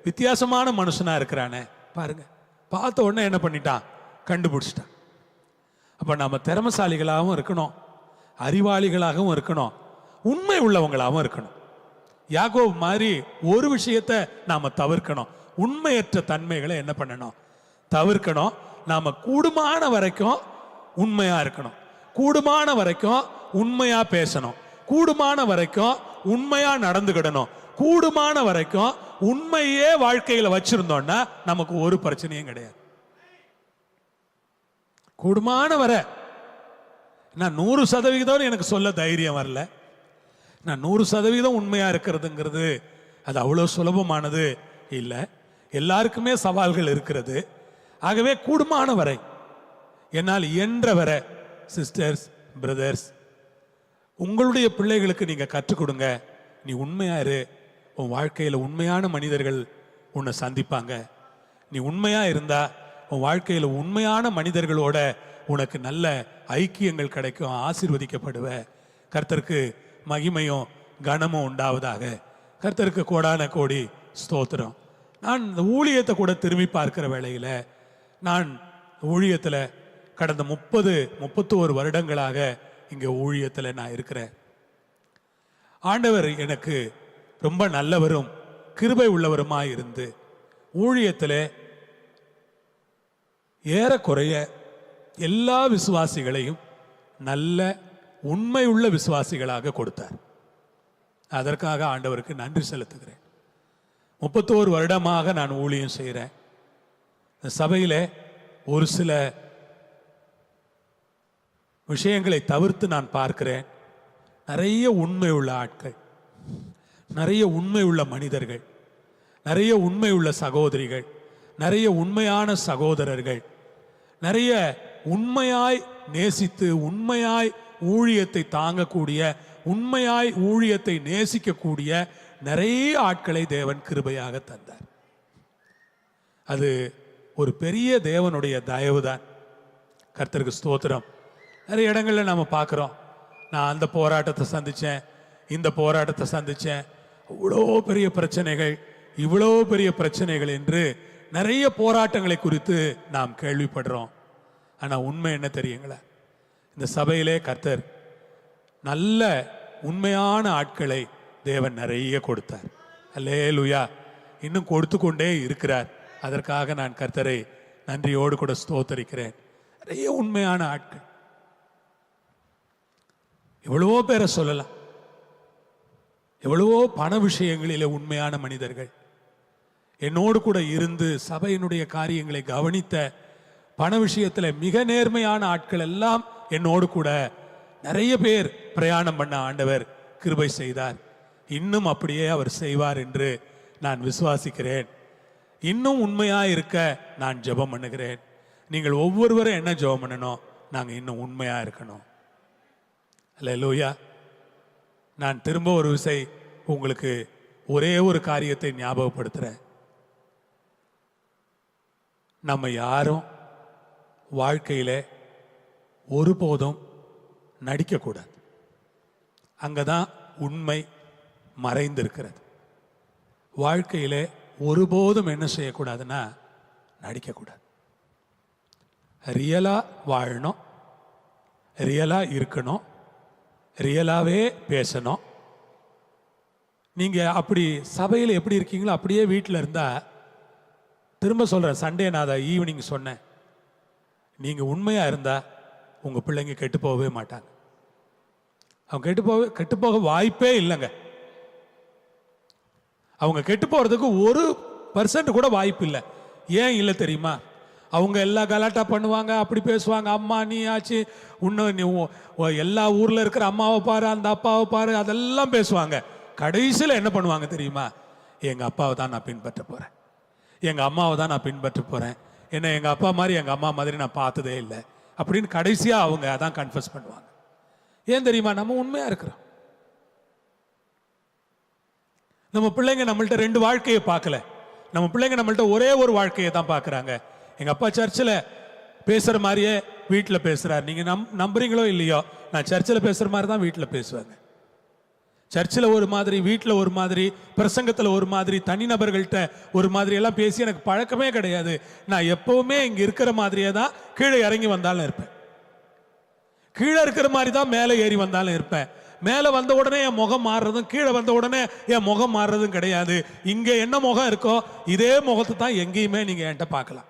வித்தியாசமான மனுஷனா இருக்கிறானே பாருங்க. பார்த்த உடனே என்ன பண்ணிட்டான்? கண்டுபிடிச்சிட்டான். அப்ப நம்ம திறமசாலிகளாகவும் இருக்கணும், அறிவாளிகளாகவும் இருக்கணும், உண்மை உள்ளவங்களாகவும் இருக்கணும். யாக்கோபு மாதிரி ஒரு விஷயத்தை நாம தவிர்க்கணும். உண்மையற்ற தன்மைகளை என்ன பண்ணணும்? தவிர்க்கணும். நாம கூடுமான வரைக்கும் உண்மையா இருக்கணும், கூடுமான வரைக்கும் உண்மையா பேசணும், கூடுமான வரைக்கும் உண்மையா நடந்துக்கிடணும், கூடுமான வரைக்கும் உண்மையே வாழ்க்கையில வச்சிருந்தோம்னா நமக்கு ஒரு பிரச்சனையும் கிடையாது. கூடுமான வரை நான் 100% எனக்கு சொல்ல தைரியம் வரல. நான் 100% உண்மையா இருக்கிறதுங்கிறது அது அவ்வளோ சுலபமானது இல்லை. எல்லாருக்குமே சவால்கள் இருக்கிறது. ஆகவே கூடுமான வரை என்னால் இயன்ற வரை சிஸ்டர்ஸ், பிரதர்ஸ், உங்களுடைய பிள்ளைகளுக்கு நீங்க கற்றுக் கொடுங்க. நீ உண்மையா இரு, உன் வாழ்க்கையில உண்மையான மனிதர்கள் உன்னை சந்திப்பாங்க. நீ உண்மையா இருந்தா உன் வாழ்க்கையில உண்மையான மனிதர்களோட உனக்கு நல்ல ஐக்கியங்கள் கிடைக்கும், ஆசீர்வதிக்கப்படுவ. கர்த்தருக்கு மகிமையும் கனமும் உண்டாவதாக. கர்த்தருக்கு கோடான கோடி ஸ்தோத்திரம். நான் இந்த ஊழியத்தை கூட திரும்பி பார்க்கிற வேளையில, நான் ஊழியத்தில் கடந்த 31 வருடங்களாக இங்க ஊழியத்தில் நான் இருக்கிறேன். ஆண்டவர் எனக்கு ரொம்ப நல்லவரும் கிருபை உள்ளவருமாய் இருந்து ஊழியத்தில் ஏறக்குறைய எல்லா விசுவாசிகளையும் நல்ல உண்மையுள்ள விசுவாசிகளாக கொடுத்தார். அதற்காக ஆண்டவருக்கு நன்றி செலுத்துகிறேன். 31 வருடமாக நான் ஊழியம் செய்கிறேன். சபையில ஒரு சில விஷயங்களை தவிர்த்து நான் பார்க்கிறேன். நிறைய உண்மை உள்ள ஆட்கள், நிறைய உண்மை உள்ள மனிதர்கள், நிறைய உண்மை உள்ள சகோதரிகள், நிறைய உண்மையான சகோதரர்கள், நிறைய உண்மையாய் நேசித்து உண்மையாய் ஊழியத்தை தாங்கக்கூடிய, உண்மையாய் ஊழியத்தை நேசிக்கக்கூடிய நிறைய ஆட்களை தேவன் கிருபையாக தந்தார். அது ஒரு பெரிய தேவனுடைய தயவுதான். கர்த்தருக்கு ஸ்தோத்திரம். நிறைய இடங்கள்ல நாம பார்க்கிறோம், நான் அந்த போராட்டத்தை சந்திச்சேன், இந்த போராட்டத்தை சந்திச்சேன், அவ்வளோ பெரிய பிரச்சனைகள், இவ்வளோ பெரிய பிரச்சனைகள் என்று நிறைய போராட்டங்களை குறித்து நாம் கேள்விப்படுறோம். ஆனா உண்மை என்ன தெரியுங்களா? இந்த சபையிலே கர்த்தர் நல்ல உண்மையான ஆட்களை தேவன் நிறைய கொடுத்தார். அல்லேலூயா. இன்னும் கொடுத்து கொண்டே இருக்கிறார். அதற்காக நான் கர்த்தரை நன்றியோடு கூட ஸ்தோத்தரிக்கிறேன். நிறைய உண்மையான ஆட்கள், எவ்வளவோ பேரை சொல்லலாம், எவ்வளவோ பண விஷயங்களிலே உண்மையான மனிதர்கள், என்னோடு கூட இருந்து சபையினுடைய காரியங்களை கவனித்த, பண விஷயத்தில் மிக நேர்மையான ஆட்கள் எல்லாம் என்னோடு கூட நிறைய பேர் பிரயாணம் பண்ண ஆண்டவர் கிருபை செய்தார். இன்னும் அப்படியே அவர் செய்வார் என்று நான் விசுவாசிக்கிறேன். இன்னும் உண்மையா இருக்க நான் ஜெபம் பண்ணுகிறேன். நீங்கள் ஒவ்வொருவரும் என்ன ஜெபம் பண்ணணும்? நாங்க இன்னும் உண்மையா இருக்கணும். அல்லேலூயா. நான் திரும்ப ஒரு விசை உங்களுக்கு ஒரே ஒரு காரியத்தை ஞாபகப்படுத்துறேன். நம்ம யாரும் வாழ்க்கையில ஒருபோதும் நடிக்கக்கூடாது. அங்கதான் உண்மை மறைந்திருக்கிறது. வாழ்க்கையில ஒருபோதும் என்ன செய்யக்கூடாதுன்னா நடிக்கக்கூடாது. ரியலா வாழணும், ரியலா இருக்கணும், ரியலாவே பேசணும். நீங்க அப்படி சபையில் எப்படி இருக்கீங்களோ அப்படியே வீட்டில் இருந்தா, திரும்ப சொல்றேன், சண்டே நான் அதை ஈவினிங் சொன்னேன், நீங்க உண்மையா இருந்தா உங்க பிள்ளைங்க கெட்டு போகவே மாட்டாங்க. அவங்க கெட்டு போக வாய்ப்பே இல்லைங்க. அவங்க கெட்டு போறதுக்கு 1% கூட வாய்ப்பு இல்லை. ஏன் இல்லை தெரியுமா? அவங்க எல்லா கலாட்டா பண்ணுவாங்க, அப்படி பேசுவாங்க, அம்மா நீ ஆச்சு, இன்னும் எல்லா ஊர்ல இருக்கிற அம்மாவை பாரு, அந்த அப்பாவை பாரு, அதெல்லாம் பேசுவாங்க. கடைசியில் என்ன பண்ணுவாங்க தெரியுமா? எங்க அப்பாவை தான் நான் பின்பற்ற போறேன், எங்கள் அம்மாவை தான் நான் பின்பற்ற போகிறேன், என்ன எங்கள் அப்பா மாதிரி எங்கள் அம்மா மாதிரி நான் பார்த்ததே இல்லை அப்படின்னு கடைசியாக அவங்க அதான் கன்ஃபஸ் பண்ணுவாங்க. ஏன் தெரியுமா? நம்ம உண்மையாக இருக்கிறோம். நம்ம பிள்ளைங்க நம்மள்ட்ட ரெண்டு வாழ்க்கையை பார்க்கல. நம்ம பிள்ளைங்க நம்மள்ட்ட ஒரே ஒரு வாழ்க்கையை தான் பார்க்குறாங்க. எங்கள் அப்பா சர்ச்சில் பேசுகிற மாதிரியே வீட்டில் பேசுகிறார். நீங்கள் நம்புறீங்களோ இல்லையோ, நான் சர்ச்சில் பேசுகிற மாதிரி தான் வீட்டில் பேசுவாங்க. சர்ச்சில் ஒரு மாதிரி, வீட்டில் ஒரு மாதிரி, பிரசங்கத்தில் ஒரு மாதிரி, தனிநபர்கள்ட்ட ஒரு மாதிரி எல்லாம் பேசி எனக்கு பழக்கமே கிடையாது. நான் எப்பவுமே இங்கே இருக்கிற மாதிரியே தான் கீழே இறங்கி வந்தாலும் இருப்பேன். கீழே இருக்கிற மாதிரி தான் மேலே ஏறி வந்தாலும் இருப்பேன். மேலே வந்த உடனே என் முகம் மாறுறதும், கீழே வந்த உடனே என் முகம் மாறுறதும் கிடையாது. இங்கே என்ன முகம் இருக்கோ இதே முகத்தை தான் எங்கேயுமே நீங்கள் என்கிட்ட பார்க்கலாம்.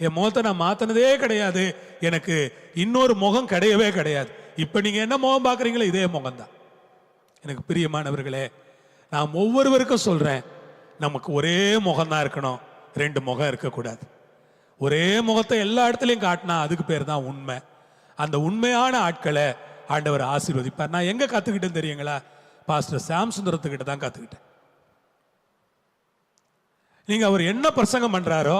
என் முகத்தை நான் மாற்றினதே கிடையாது. எனக்கு இன்னொரு முகம் கிடையவே கிடையாது. இப்போ நீங்கள் என்ன முகம் பார்க்குறீங்களோ இதே முகம்தான். எனக்கு பிரியமானவர்களே, நான் ஒவ்வொருவருக்கும் சொல்கிறேன், நமக்கு ஒரே முகம்தான் இருக்கணும், ரெண்டு முகம் இருக்கக்கூடாது. ஒரே முகத்தை எல்லா இடத்துலையும் காட்டினா அதுக்கு பேர் தான் உண்மை. அந்த உண்மையான ஆட்களை ஆண்டவர் ஆசீர்வதிப்பார். நான் எங்கே கற்றுக்கிட்டேன் தெரியுங்களா? பாஸ்டர் சாம் சுந்தரத்துக்கிட்ட தான் கற்றுக்கிட்டேன். நீங்கள் அவர் என்ன பிரசங்கம் பண்ணுறாரோ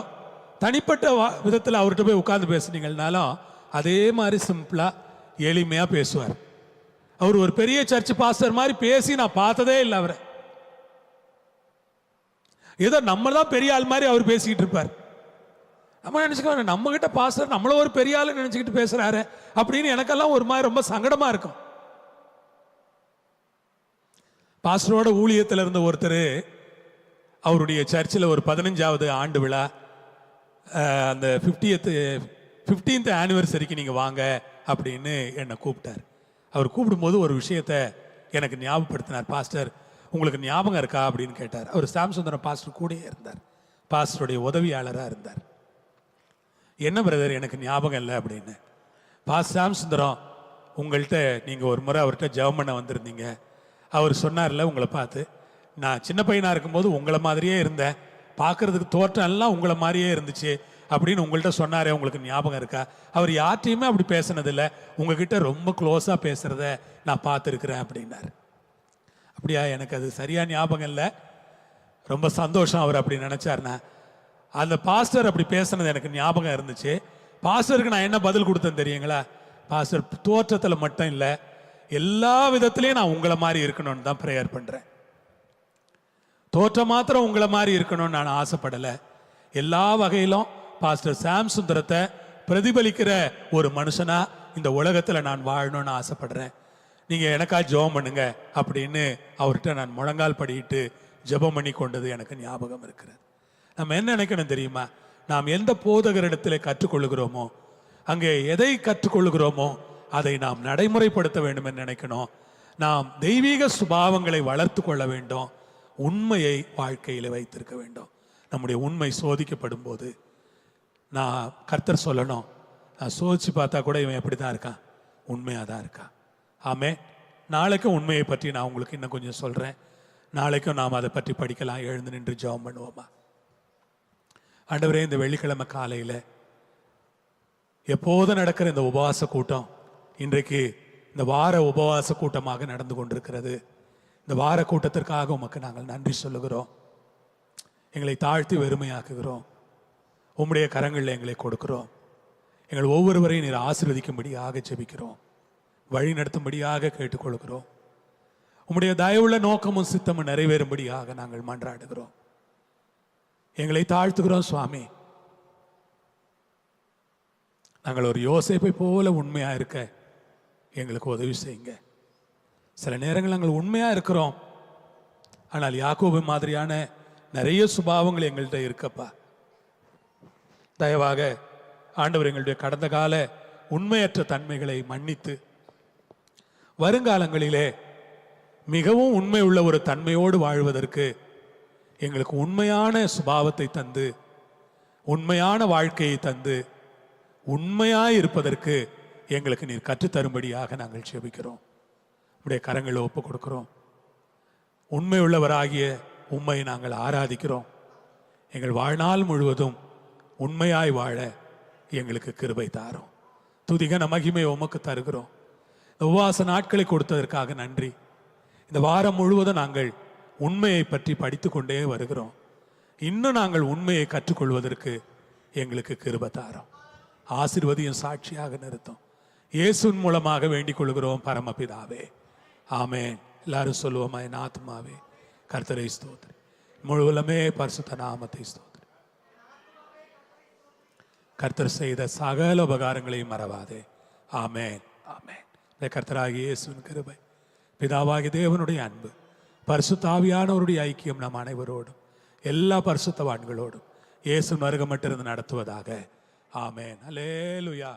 தனிப்பட்ட விதத்தில் அவர்கிட்ட போய் உட்கார்ந்து பேசுனீங்கன்னாலும் அதே மாதிரி சிம்பிளாக எளிமையாக பேசுவார். அவர் ஒரு பெரிய சர்ச் பாஸ்டர் மாதிரி பேசி நான் பார்த்ததே இல்லை அவரை. ஏதோ நம்ம தான் பெரிய ஆள் மாதிரி அவர் பேசிக்கிட்டு இருப்பார். நம்ம நினச்சிக்கோ, நம்ம கிட்ட பாஸ்டர் நம்மள ஒரு பெரிய ஆள் நினச்சிக்கிட்டு பேசுறாரு அப்படின்னு எனக்கெல்லாம் ஒரு மாதிரி ரொம்ப சங்கடமா இருக்கும். பாஸ்டரோட ஊழியத்தில் இருந்த ஒருத்தர் அவருடைய சர்ச்சில் ஒரு 15வது ஆண்டு விழா, அந்த 15th ஆனிவர்சரிக்கு நீங்கள் வாங்க அப்படின்னு என்னை கூப்பிட்டார். அவர் கூப்பிடும்போது ஒரு விஷயத்தை எனக்கு ஞாபகப்படுத்தினார். பாஸ்டர் உங்களுக்கு ஞாபகம் இருக்கா அப்படின்னு கேட்டார். அவர் சாம் சுந்தரம் பாஸ்டர் கூடயே இருந்தார், பாஸ்டருடைய உதவியாளராக இருந்தார். என்ன பிரதர் எனக்கு ஞாபகம் இல்லை அப்படின்னு. சாம் சுந்தரம் உங்கள்கிட்ட நீங்கள் ஒரு முறை அவர்கிட்ட ஜெபம் பண்ண வந்திருந்தீங்க. அவர் சொன்னார்ல உங்களை பார்த்து, நான் சின்ன பையனாக இருக்கும்போது உங்களை மாதிரியே இருந்தேன், பார்க்கறதுக்கு தோற்றம் எல்லாம் உங்களை மாதிரியே இருந்துச்சு அப்படின்னு உங்கள்கிட்ட சொன்னாரே, உங்களுக்கு ஞாபகம் இருக்கா? அவர் யார்ட்டையுமே அப்படி பேசினதில்லை, உங்ககிட்ட ரொம்ப க்ளோஸாக பேசுகிறத நான் பார்த்துருக்குறேன் அப்படின்னார். அப்படியா? எனக்கு அது சரியாக ஞாபகம் இல்லை. ரொம்ப சந்தோஷம் அவர் அப்படி நினச்சார்னா. அந்த பாஸ்டர் அப்படி பேசுனது எனக்கு ஞாபகம் இருந்துச்சு. பாஸ்டருக்கு நான் என்ன பதில் கொடுத்தேன் தெரியுங்களா? பாஸ்டர் தோற்றத்தில் மட்டும் இல்லை, எல்லா விதத்திலையும் நான் உங்களை மாதிரி இருக்கணும்னு தான் ப்ரேயர் பண்ணுறேன். தோற்றம் மாத்திரம் உங்களை மாதிரி இருக்கணும்னு நான் ஆசைப்படலை. எல்லா வகையிலும் பாஸ்டர் சாம் சுந்தரத்தை பிரதிபலிக்கிற ஒரு மனுஷனா இந்த உலகத்தில் நான் வாழணும்னு ஆசைப்படுறேன். நீங்கள் எனக்கா ஜெபம் பண்ணுங்க அப்படின்னு அவர்கிட்ட நான் முழங்கால் படிட்டு ஜெபம் பண்ணி கொண்டது எனக்கு ஞாபகம் இருக்கிறது. நம்ம என்ன நினைக்கணும் தெரியுமா? நாம் எந்த போதகரிடத்தில் கற்றுக்கொள்ளுகிறோமோ, அங்கே எதை கற்றுக்கொள்ளுகிறோமோ அதை நாம் நடைமுறைப்படுத்த வேண்டும் என்று நினைக்கணும். நாம் தெய்வீக சுபாவங்களை வளர்த்து கொள்ள வேண்டும், உண்மையை வாழ்க்கையில் வைத்திருக்க வேண்டும். நம்முடைய உண்மை சோதிக்கப்படும் போது நான் கர்த்தர் சொல்லணும், நான் சோதிச்சு பார்த்தா கூட இவன் எப்படி தான் இருக்கான், உண்மையாக தான் இருக்கான். ஆமே. நாளைக்கும் உண்மையை பற்றி நான் உங்களுக்கு இன்னும் கொஞ்சம் சொல்கிறேன். நாளைக்கும் நாம் அதை பற்றி படிக்கலாம். எழுந்து நின்று ஜெபம் பண்ணுவோமா? ஆண்டவரே, இந்த வெள்ளிக்கிழமை காலையில் எப்போதும் நடக்கிற இந்த உபவாச கூட்டம் இன்றைக்கு இந்த வார உபவாச கூட்டமாக நடந்து கொண்டிருக்கிறது. இந்த வார கூட்டத்திற்காக உமக்கு நாங்கள் நன்றி சொல்லுகிறோம். எங்களை தாழ்த்தி வெறுமையாக்குகிறோம். உம்முடைய கரங்களில் எங்களை கொடுக்கிறோம். எங்கள் ஒவ்வொருவரையும் நீர் ஆசீர்வதிக்கும்படியாக ஜெபிக்கிறோம், வழி நடத்தும்படியாக கேட்டுக்கொள்கிறோம். உம்முடைய தயவுள்ள நோக்கமும் சித்தமும் நிறைவேறும்படியாக நாங்கள் மன்றாடுகிறோம். எங்களை தாழ்த்துகிறோம் சுவாமி. நாங்கள் ஒரு யோசேப்பை போல உண்மையா இருக்க எங்களுக்கு உதவி செய்யுங்க. சில நேரங்கள் நாங்கள் உண்மையா இருக்கிறோம், ஆனால் யாக்கோபு மாதிரியான நிறைய சுபாவங்கள் எங்கள்கிட்ட இருக்கப்பா. தயவாக ஆண்டவர் எங்களுடைய கடந்த கால உண்மையற்ற தன்மைகளை மன்னித்து வருங்காலங்களிலே மிகவும் உண்மை உள்ள ஒரு தன்மையோடு வாழ்வதற்கு எங்களுக்கு உண்மையான சுபாவத்தை தந்து, உண்மையான வாழ்க்கையை தந்து, உண்மையாய் இருப்பதற்கு எங்களுக்கு நீர் கற்றுத்தரும்படியாக நாங்கள் ஜெபிக்கிறோம். உடைய கரங்களை ஒப்பு கொடுக்கிறோம். உண்மை உள்ளவராகிய உம்மை நாங்கள் ஆராதிக்கிறோம். எங்கள் வாழ்நாள் முழுவதும் உண்மையாய் வாழ எங்களுக்கு கிருபை தாரும். துதிகன மகிமை உமக்கு தருகிறோம். இந்த உபவாச நாட்களை கொடுத்ததற்காக நன்றி. இந்த வாரம் முழுவதும் நாங்கள் உண்மையை பற்றி படித்து கொண்டே வருகிறோம். இன்னும் நாங்கள் உண்மையை கற்றுக்கொள்வதற்கு எங்களுக்கு கிருபை தாரும். ஆசீர்வதியும் சாட்சியாக நிறுத்தும். இயேசுவின் மூலமாக வேண்டிக் கொள்கிறோம் பரமபிதாவே, ஆமென். எல்லாரும் சொல்லுவோமா, என் ஆத்மாவே கர்த்தரை ஸ்தோத்திரி, முழுவலுமே பரிசுத்த நாமத்தை ஸ்தோத்திரி. கர்த்தர் செய்த சகல உபகாரங்களையும் மறவாதே. ஆமென், ஆமென். கர்த்தராகிய இயேசுவின் கிருபை, பிதாவாகிய தேவனுடைய அன்பு, பரிசுத்த ஆவியானவருடைய ஐக்கியம் நம் அனைவரோடும் எல்லா பரிசுத்தவான்களோடும் இயேசு வருகமட்டிருந்து நடத்துவதாக. ஆமென். அல்லேலூயா.